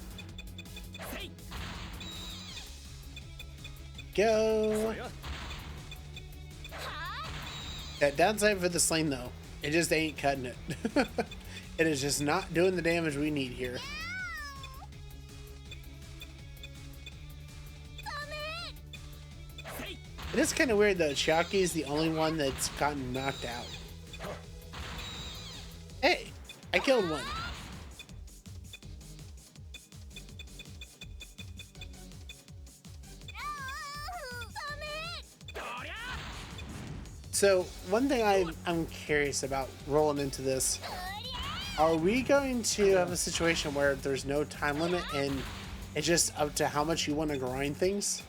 Go. That downside for the sling though, it just ain't cutting it. It is just not doing the damage we need here. It is kind of weird though. Chiaki is the only one that's gotten knocked out. Hey, I killed one. So one thing I'm curious about rolling into this, are we going to have a situation where there's no time limit and it's just up to how much you want to grind things?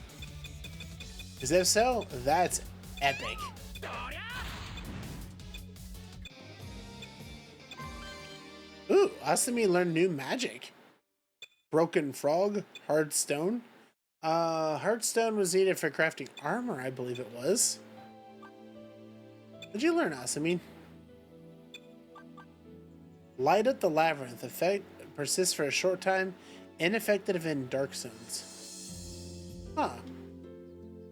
Because if so, that's epic. Ooh, Asami learned new magic. Broken frog, hard stone. Hard stone was needed for crafting armor, I believe it was. What'd you learn, Asami? Light up the labyrinth. Effect persists for a short time. Ineffective in dark zones. Huh.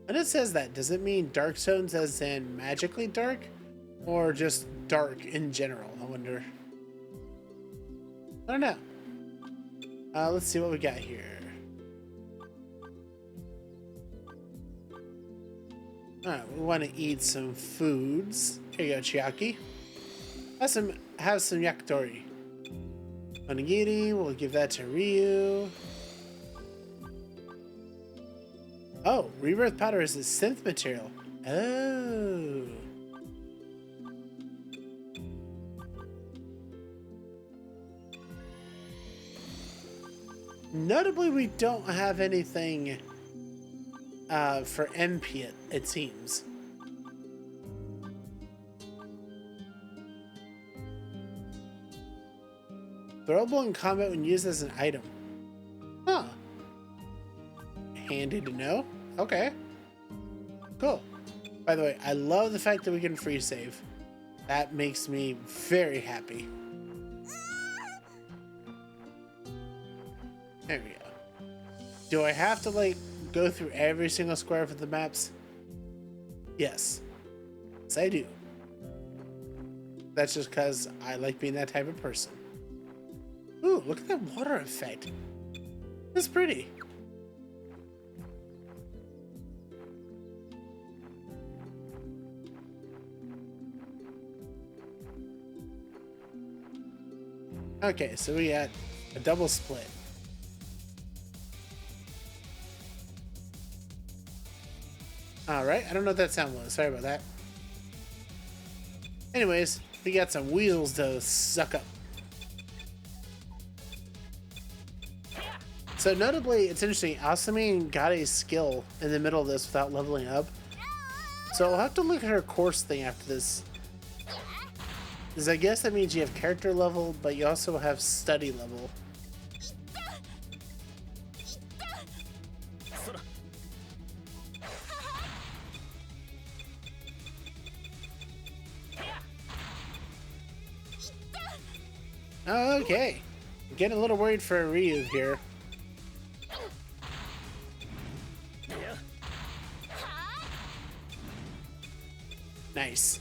When it says that, does it mean dark zones as in magically dark? Or just dark in general? I wonder. I don't know. Let's see what we got here. Alright, we want to eat some foods. Here you go, Chiaki. Have some yakitori. Onigiri, we'll give that to Ryu. Oh, rebirth powder is a synth material. Oh. Notably, we don't have anything for MP, it seems. Throwable in combat when used as an item. Huh. Handy to know. Okay. Cool. By the way, I love the fact that we can free save. That makes me very happy. There we go. Do I have to, like, go through every single square for the maps? Yes. Yes, I do. That's just because I like being that type of person. Ooh, look at that water effect. That's pretty. Okay, so we got a double split. Alright, I don't know what that sound was. Sorry about that. Anyways, we got some weasels to suck up. So notably, it's interesting, Asami got a skill in the middle of this without leveling up. So I'll have to look at her course thing after this. Because I guess that means you have character level, but you also have study level. Okay. I'm getting a little worried for Ryu here. Nice.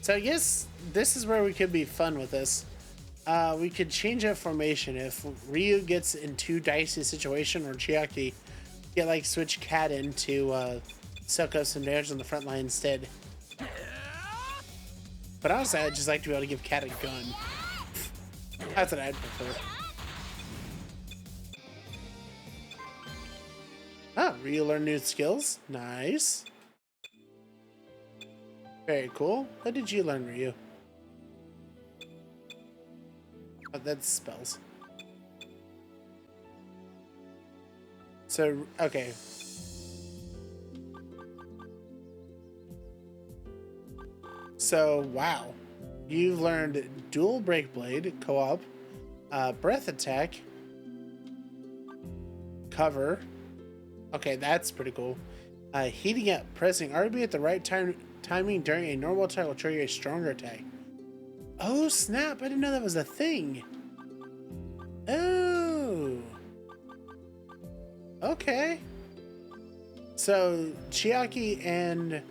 So I guess this is where we could be fun with this. We could change up formation if Ryu gets in too dicey situation, or Chiaki get like switch Cat in to suck up some damage on the front line instead. But honestly, I'd just like to be able to give Cat a gun. That's what I'd prefer. Ah, Ryu learned new skills. Nice. Very cool. What did you learn, Ryu? Oh, that's spells. So, okay. So, wow. You've learned dual break blade, co-op, breath attack, cover. Okay, that's pretty cool. Heating up. Pressing RB at the right timing during a normal attack will trigger a stronger attack. Oh, snap. I didn't know that was a thing. Oh. Okay. So, Chiaki and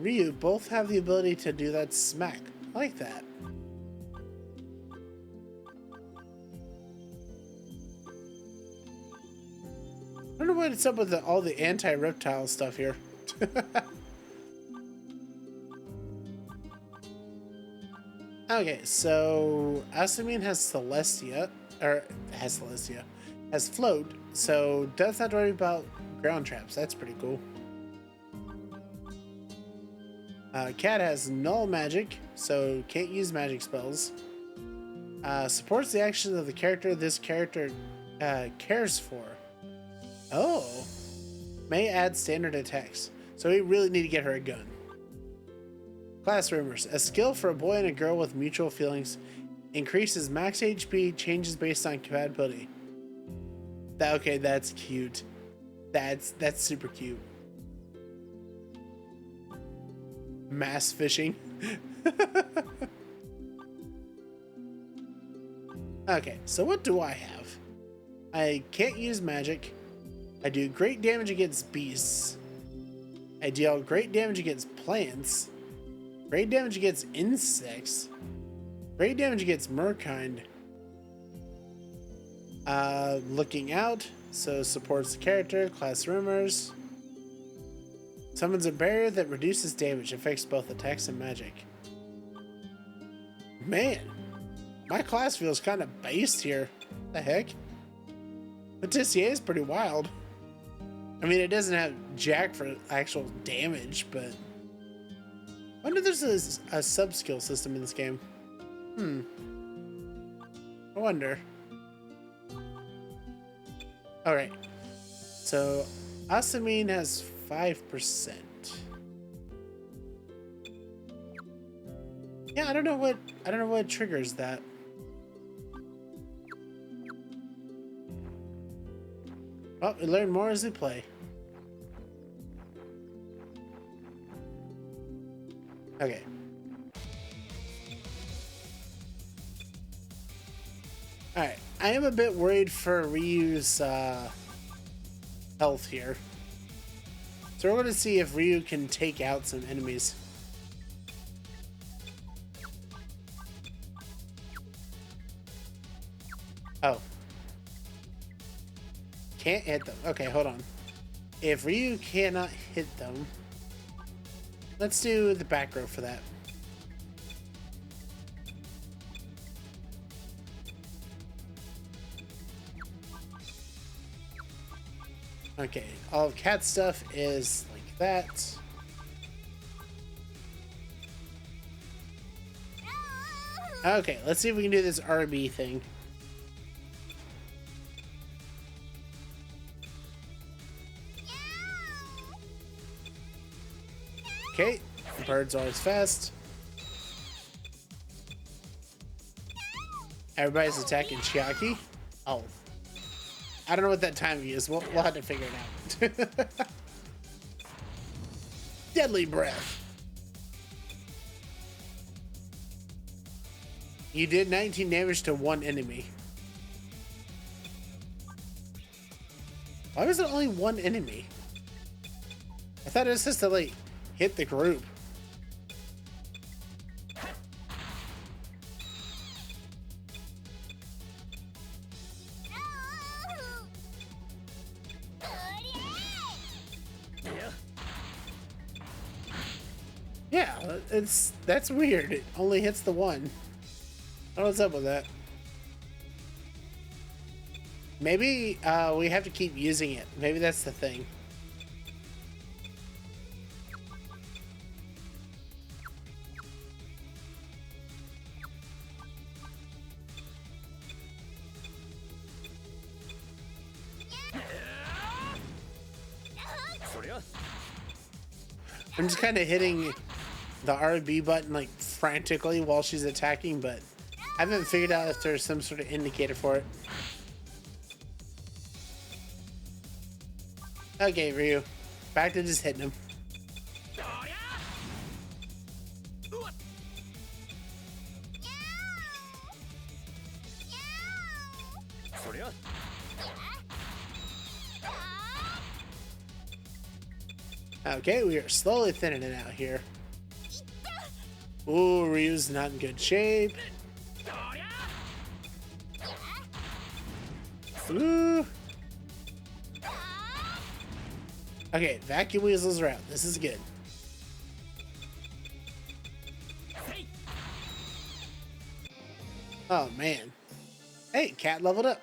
Ryu both have the ability to do that smack. I like that. I don't know what's up with all the anti-reptile stuff here. Okay, so Asamine has Celestia, has Float, so doesn't have to worry about ground traps. That's pretty cool. Cat has Null Magic, so can't use magic spells. Supports the actions of the character this character cares for. Oh, may add standard attacks. So we really need to get her a gun. Class Rumors. A skill for a boy and a girl with mutual feelings. Increases max HP, changes based on compatibility. Okay, that's cute. That's super cute. Mass fishing. Okay, so what do I have? I can't use magic. I do great damage against beasts. I deal great damage against plants. Great damage against insects. Great damage against merkind. Looking out, so supports the character. Class Rumors. Summons a barrier that reduces damage, affects both attacks and magic. Man, my class feels kind of based here. What the heck? Patissier is pretty wild. I mean, it doesn't have jack for actual damage, but I wonder if there's a sub-skill system in this game. I wonder. Alright. So, Asamine has 5%. Yeah, I don't know what triggers that. Well, we learn more as we play. Okay. Alright, I am a bit worried for Ryu's health here. So we're going to see if Ryu can take out some enemies. Oh. Can't hit them. Okay, hold on. If Ryu cannot hit them, let's do the back row for that. Okay, all of Cat stuff is like that. Okay, let's see if we can do this RB thing. Okay, the bird's always fast. Everybody's attacking Chiaki. Oh. I don't know what that timing is. We'll have to figure it out. Deadly Breath. You did 19 damage to one enemy. Why was it only one enemy? I thought it was just to, like, hit the group. Yeah, that's weird. It only hits the one. I don't know what's up with that. Maybe we have to keep using it. Maybe that's the thing. I'm just kind of hitting the RB button like frantically while she's attacking, but I haven't figured out if there's some sort of indicator for it. Okay, Ryu. Back to just hitting him. Okay, we are slowly thinning it out here. Ooh, Ryu's not in good shape. Ooh. Okay, vacuum weasels are out. This is good. Oh, man. Hey, Cat leveled up.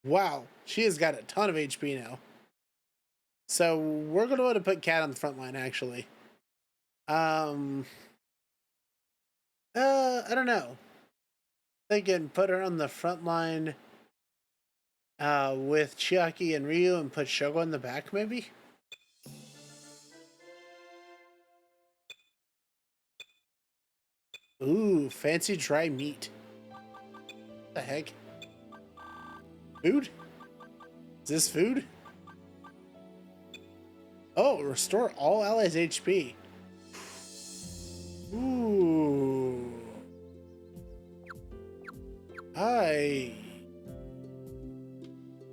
Wow, she has got a ton of HP now. So we're going to want to put Cat on the front line, actually. I don't know. Thinking put her on the front line with Chiaki and Ryu and put Shogo in the back, maybe? Ooh, fancy dry meat. What the heck? Food? Is this food? Oh, restore all allies' HP. Ooh.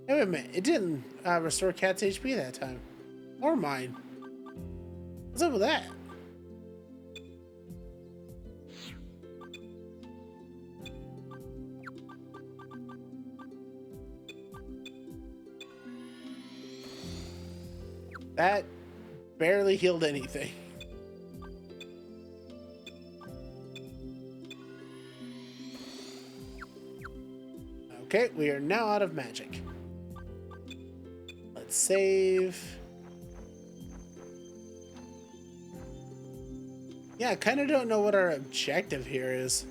Wait a minute. It didn't restore Cat's HP that time. Or mine. What's up with that? That barely healed anything. Okay, we are now out of magic. Let's save. Yeah, I kind of don't know what our objective here is.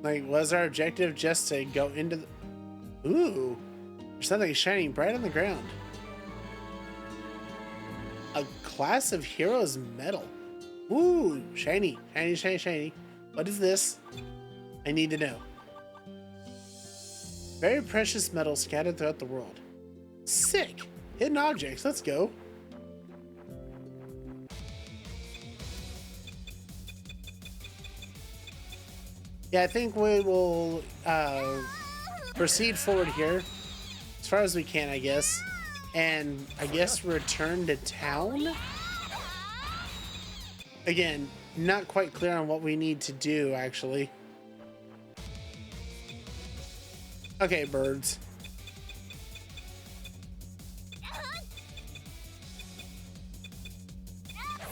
Like, was our objective just to go into the... Ooh, there's something shining bright on the ground. A class of heroes medal. Ooh, shiny, shiny, shiny, shiny. What is this? I need to know. Very precious metals scattered throughout the world. Sick. Hidden objects, let's go. Yeah, I think we will proceed forward here as far as we can, I guess. And I guess return to town? Again, not quite clear on what we need to do, actually. Okay, birds.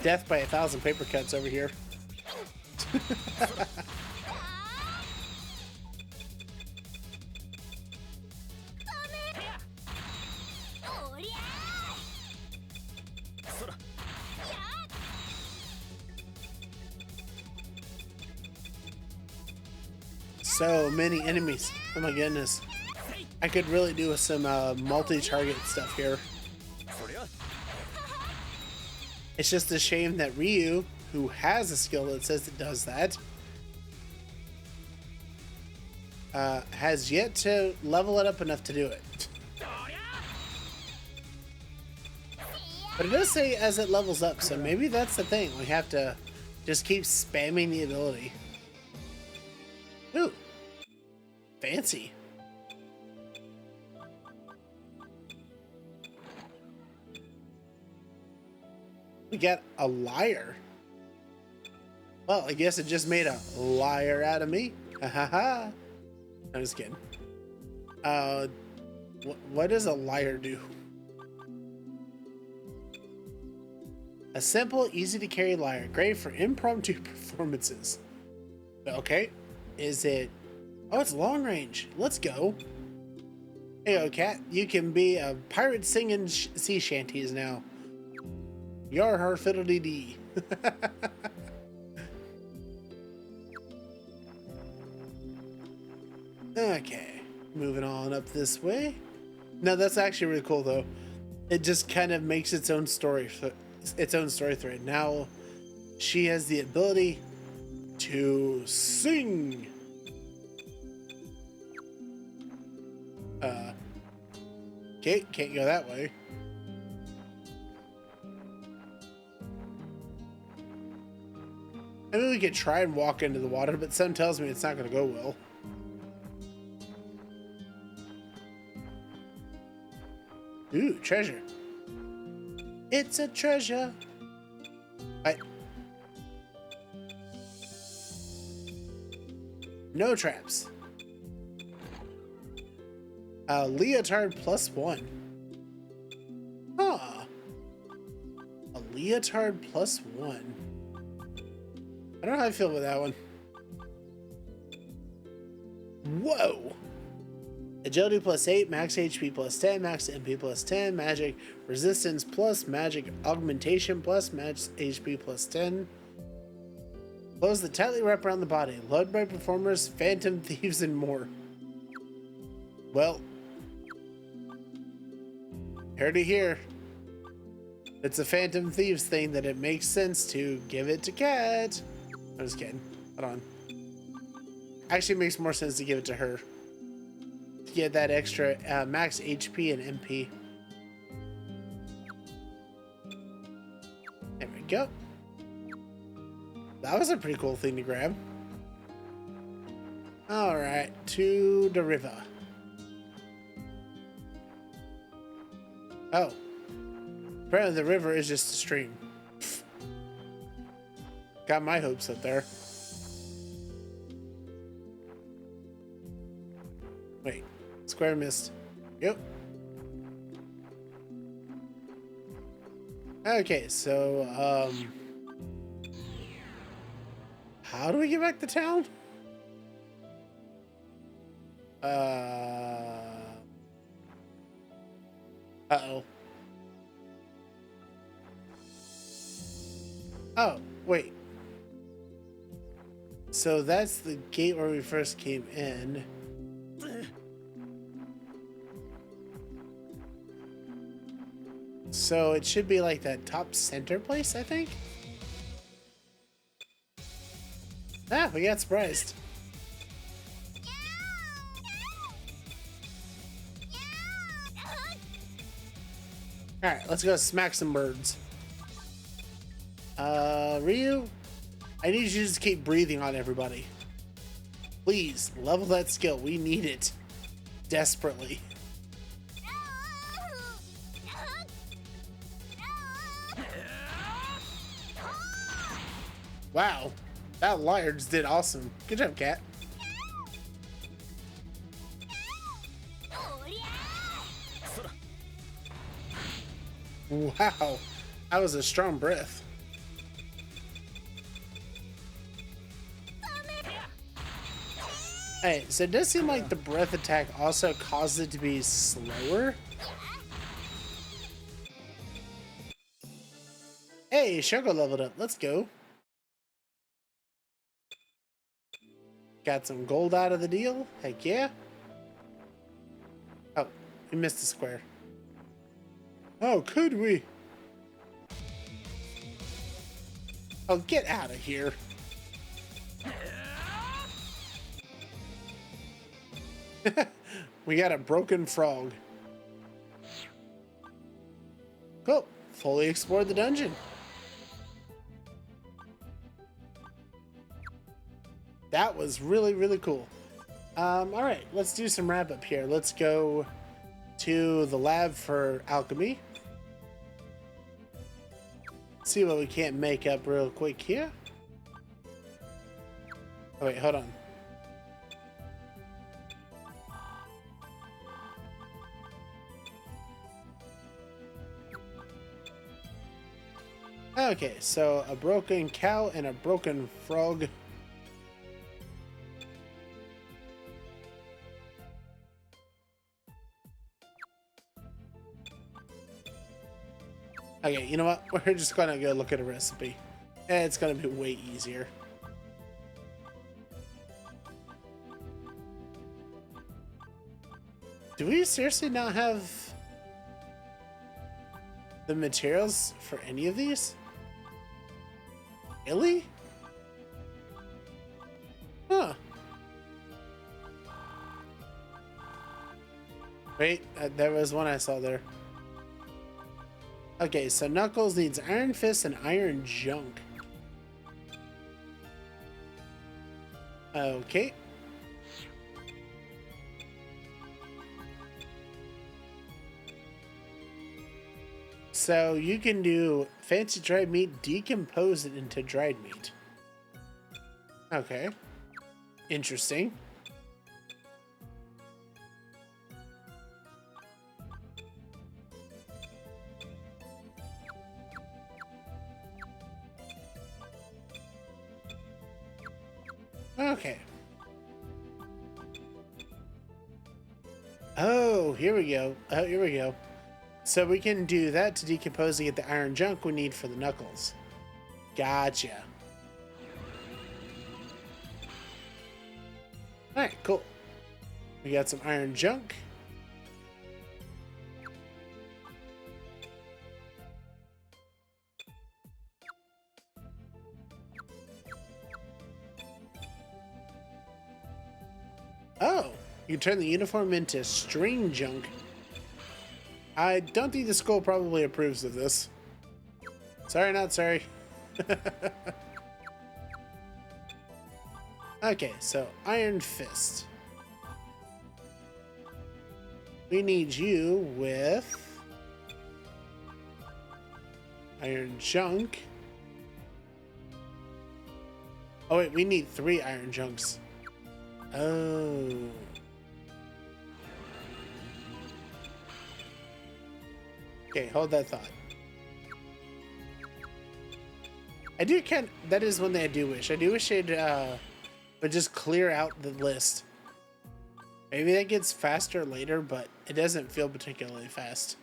Death by 1,000 paper cuts over here. So many enemies. Oh my goodness. I could really do with some multi-target stuff here. It's just a shame that Ryu, who has a skill that says it does that, has yet to level it up enough to do it. But it does say as it levels up, so maybe that's the thing. We have to just keep spamming the ability. Ooh. Fancy. We got a liar. Well, I guess it just made a liar out of me. Ha ha ha. I'm just kidding. What does a liar do? A simple, easy to carry liar. Great for impromptu performances. Okay. Is it... Oh, it's long range. Let's go. Hey, yo, Cat. You can be a pirate singing sea shanties now. Yar har fiddle-dee dee. Okay. Moving on up this way. No, that's actually really cool, though. It just kind of makes its own story thread. Now, she has the ability to sing. Okay, can't go that way. I mean, we could try and walk into the water, but something tells me it's not going to go well. Ooh, treasure. It's a treasure. No traps. Leotard +1. Huh. A leotard +1. I don't know how I feel about that one. Whoa! Agility +8, max HP +10, max MP +10, magic resistance plus magic augmentation plus max HP +10. Clothes that tightly wrap around the body, loved by performers, phantom thieves, and more. Well, heard it here. It's a phantom thieves thing that it makes sense to give it to Cat. I'm just kidding. Hold on. Actually, it makes more sense to give it to her. To get that extra max HP and MP. There we go. That was a pretty cool thing to grab. Alright, to the river. Oh. Apparently the river is just a stream. Got my hopes up there. Wait, square missed. Yep. Okay, so, how do we get back to town? Uh-oh. Oh, wait. So that's the gate where we first came in. So it should be like that top center place, I think. Ah, we got surprised. Alright, let's go smack some birds. Ryu, I need you to just keep breathing on everybody. Please, level that skill. We need it. Desperately. Wow, that liar just did awesome. Good job, Cat. Wow, that was a strong breath. Hey, so it does seem like the breath attack also causes it to be slower. Hey, Shoko leveled up. Let's go. Got some gold out of the deal. Heck yeah. Oh, we missed a square. Oh, could we? Oh, get out of here. We got a broken frog. Cool. Fully explored the dungeon. That was really, really cool. Alright, let's do some wrap up here. Let's go to the lab for alchemy. See what we can't make up real quick here. Oh, wait, hold on. Okay, so a broken cow and a broken frog. Okay, you know what? We're just gonna go look at a recipe. It's gonna be way easier. Do we seriously not have the materials for any of these? Really? Huh. Wait, there was one I saw there. Okay, so Knuckles needs Iron Fist and Iron Junk. Okay. So you can do fancy dried meat, decompose it into dried meat. Okay. Interesting. Okay. Oh, here we go. Oh, here we go. So we can do that to decompose to get the iron junk we need for the Knuckles. Gotcha. Alright, cool. We got some iron junk. Oh, you can turn the uniform into string junk. I don't think the school probably approves of this. Sorry, not sorry. Okay, so Iron Fist. We need you with Iron Junk. Oh wait, we need 3 Iron Junks. Oh. Okay, hold that thought. That is one thing I do wish. I do wish it would just clear out the list. Maybe that gets faster later, but it doesn't feel particularly fast.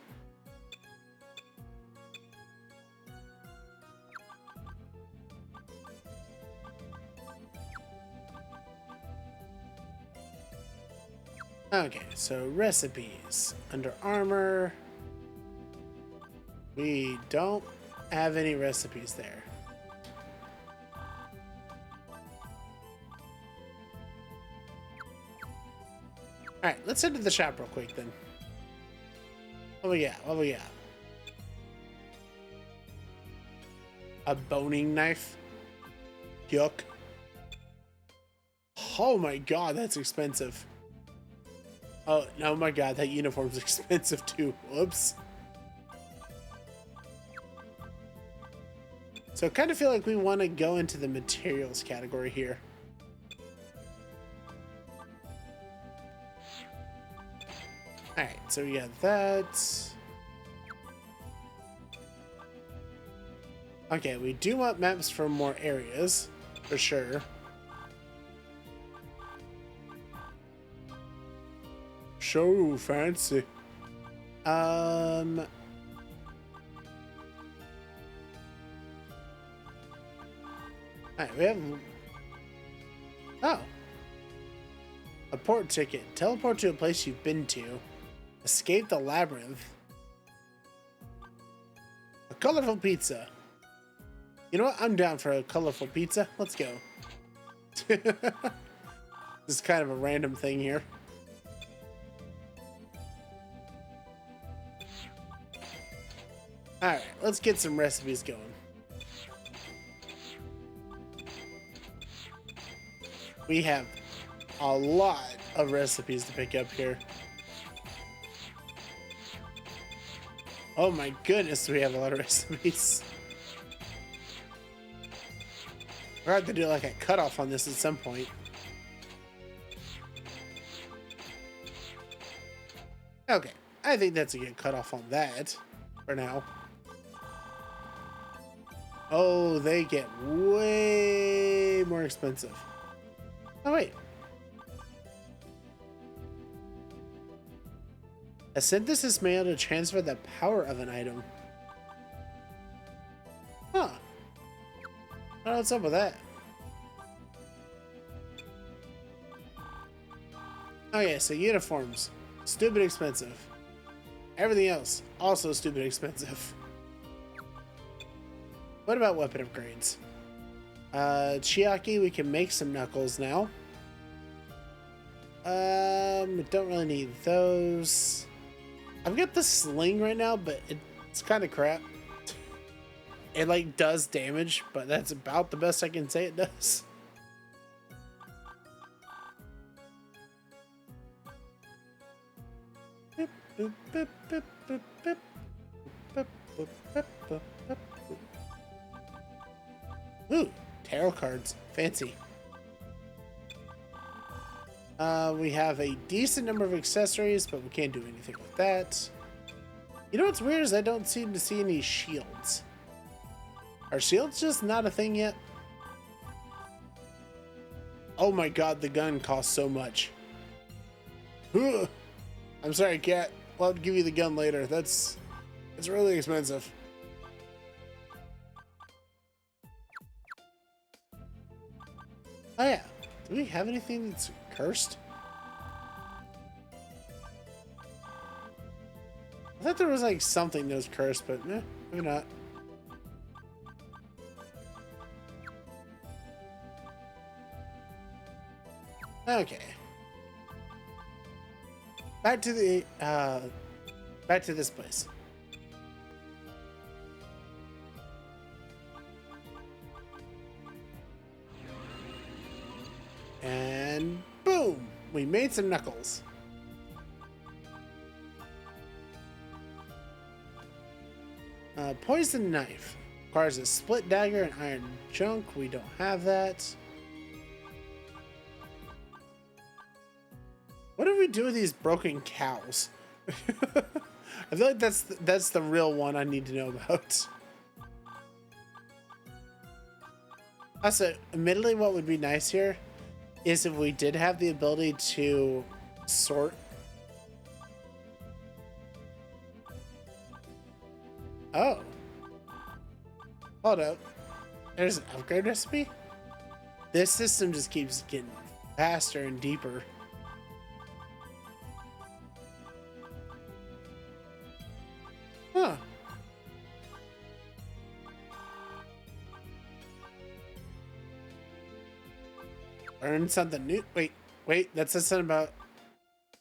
Okay, so recipes. Under armor. We don't have any recipes there. Alright, let's head to the shop real quick then. What we got? What we got? A boning knife? Yuck. Oh my god, that's expensive. Oh my god, that uniform's expensive too. Whoops. So I kind of feel like we want to go into the materials category here. Alright, so we got that. Okay, we do want maps for more areas, for sure. So fancy. Alright, we have... Oh. A port ticket. Teleport to a place you've been to. Escape the labyrinth. A colorful pizza. You know what? I'm down for a colorful pizza. Let's go. This is kind of a random thing here. Alright, let's get some recipes going. We have a lot of recipes to pick up here. Oh my goodness, we have a lot of recipes. We're going to have to do like a cutoff on this at some point. Okay, I think that's a good cutoff on that for now. Oh, they get way more expensive. Oh, wait. A synthesis mail to transfer the power of an item. Huh. Oh, what's up with that? Okay, so uniforms. Stupid expensive. Everything else, also stupid expensive. What about weapon upgrades? Chiaki, we can make some knuckles now. We don't really need those. I've got the sling right now, but it's kind of crap. It like does damage, but that's about the best I can say it does. Ooh, tarot cards. Fancy. We have a decent number of accessories, but we can't do anything with that. You know what's weird is I don't seem to see any shields. Are shields just not a thing yet? Oh my god, the gun costs so much. Ugh. I'm sorry, cat. I'll give you the gun later. It's really expensive. Oh yeah. Do we have anything that's cursed? I thought there was like something that was cursed, but maybe not. Okay. Back to this place. And boom! We made some knuckles. Poison knife. Requires a split dagger and iron junk. We don't have that. What do we do with these broken cows? I feel like that's the real one I need to know about. Also, admittedly, what would be nice here is if we did have the ability to sort. Oh. Hold up. There's an upgrade recipe? This system just keeps getting faster and deeper. Huh. Learn something new. Wait, that says something about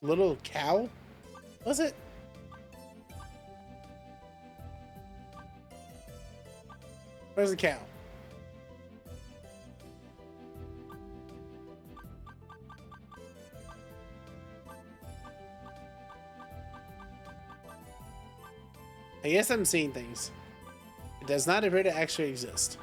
little cow? Was it? Where's the cow? I guess I'm seeing things. It does not appear to actually exist.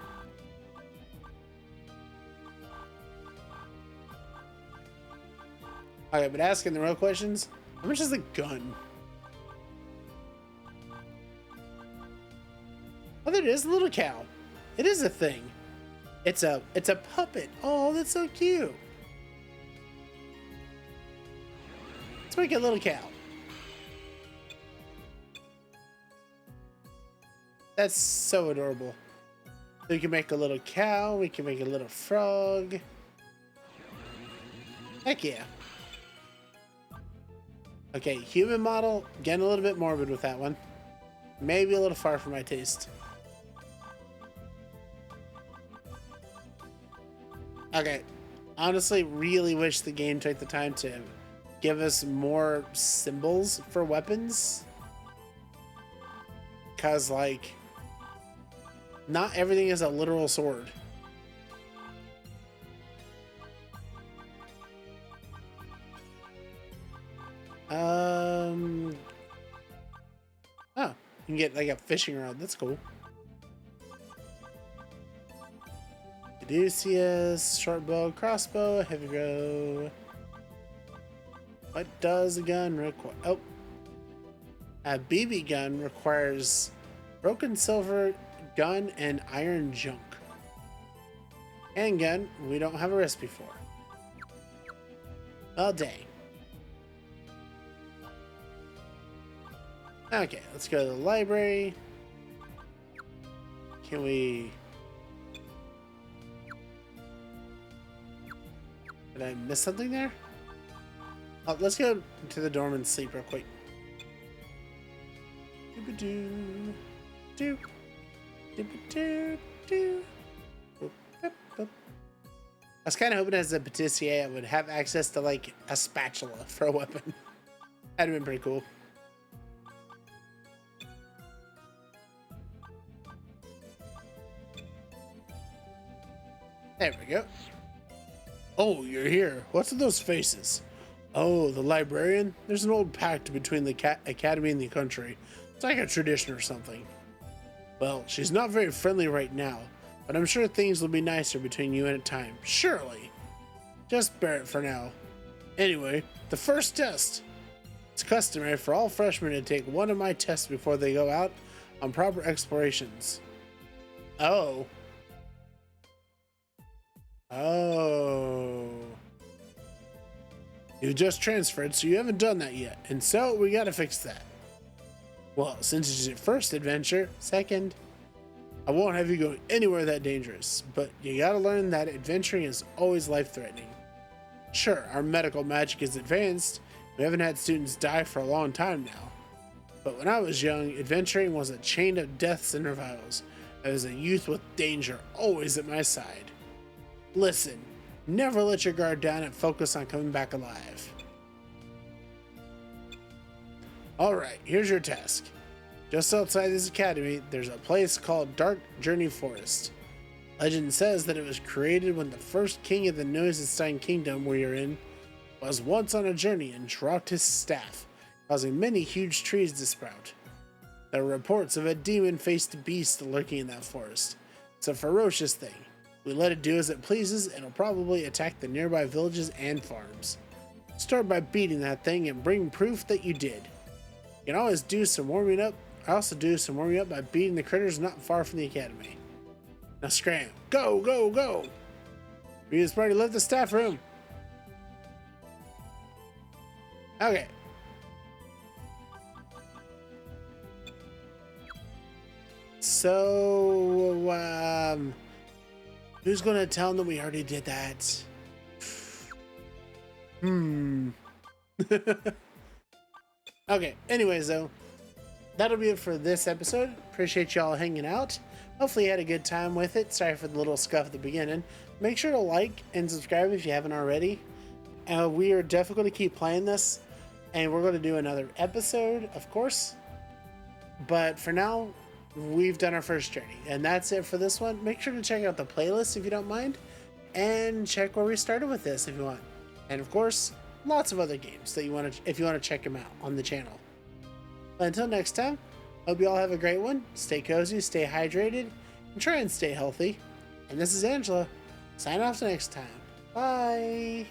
Okay, but asking the real questions, how much is the gun? Oh, there it is, a little cow. It is a thing. It's a puppet. Oh, that's so cute. Let's make a little cow. That's so adorable. We can make a little cow. We can make a little frog. Heck yeah. Okay, human model. Getting a little bit morbid with that one. Maybe a little far for my taste. Okay, honestly, really wish the game took the time to give us more symbols for weapons. Because, like, not everything is a literal sword. Oh, you can get like a fishing rod. That's cool. Caduceus, short bow, crossbow, heavy bow. What does a gun require? Oh, a BB gun requires broken silver gun and iron junk. Handgun, we don't have a recipe for. Oh, dang. Okay, let's go to the library. Can we... Did I miss something there? Oh, let's go to the dorm and sleep real quick. Do-ba-doo, do, do-ba-doo, do. Boop, boop, boop, was kind of hoping as a patissier I would have access to like a spatula for a weapon. That'd have been pretty cool. There we go. Oh, you're here. What's with those faces? Oh, the librarian? There's an old pact between the academy and the country. It's like a tradition or something. Well, she's not very friendly right now, but I'm sure things will be nicer between you and in time. Surely. Just bear it for now. Anyway, the first test. It's customary for all freshmen to take one of my tests before they go out on proper explorations. Oh. Oh. You just transferred, so you haven't done that yet, and so we gotta fix that. Well, since it's your first adventure, second, I won't have you go anywhere that dangerous, but you gotta learn that adventuring is always life-threatening. Sure, our medical magic is advanced. We haven't had students die for a long time now. But when I was young, adventuring was a chain of deaths and revivals. I was a youth with danger always at my side. Listen, never let your guard down and focus on coming back alive. Alright, here's your task. Just outside this academy, there's a place called Dark Journey Forest. Legend says that it was created when the first king of the Noisenstein kingdom we are in was once on a journey and dropped his staff, causing many huge trees to sprout. There are reports of a demon-faced beast lurking in that forest. It's a ferocious thing. We let it do as it pleases, and it'll probably attack the nearby villages and farms. Start by beating that thing and bring proof that you did. You can always do some warming up. I also do some warming up by beating the critters not far from the academy. Now scram. Go, go, go! Readers party left the staff room. Okay. So, who's gonna tell them that we already did that? Okay, anyways though, that'll be it for this episode. Appreciate y'all hanging out. Hopefully you had a good time with it. Sorry for the little scuff at the beginning. Make sure to like and subscribe if you haven't already. We are definitely going to keep playing this, and we're going to do another episode, of course. But for now, we've done our first journey, and that's it for this one. Make sure to check out the playlist if you don't mind, and check where we started with this if you want. And of course, lots of other games that you want to, if you want to check them out on the channel. But until next time, hope you all have a great one. Stay cozy, stay hydrated, and try and stay healthy. And this is Angela. Sign off till next time. Bye.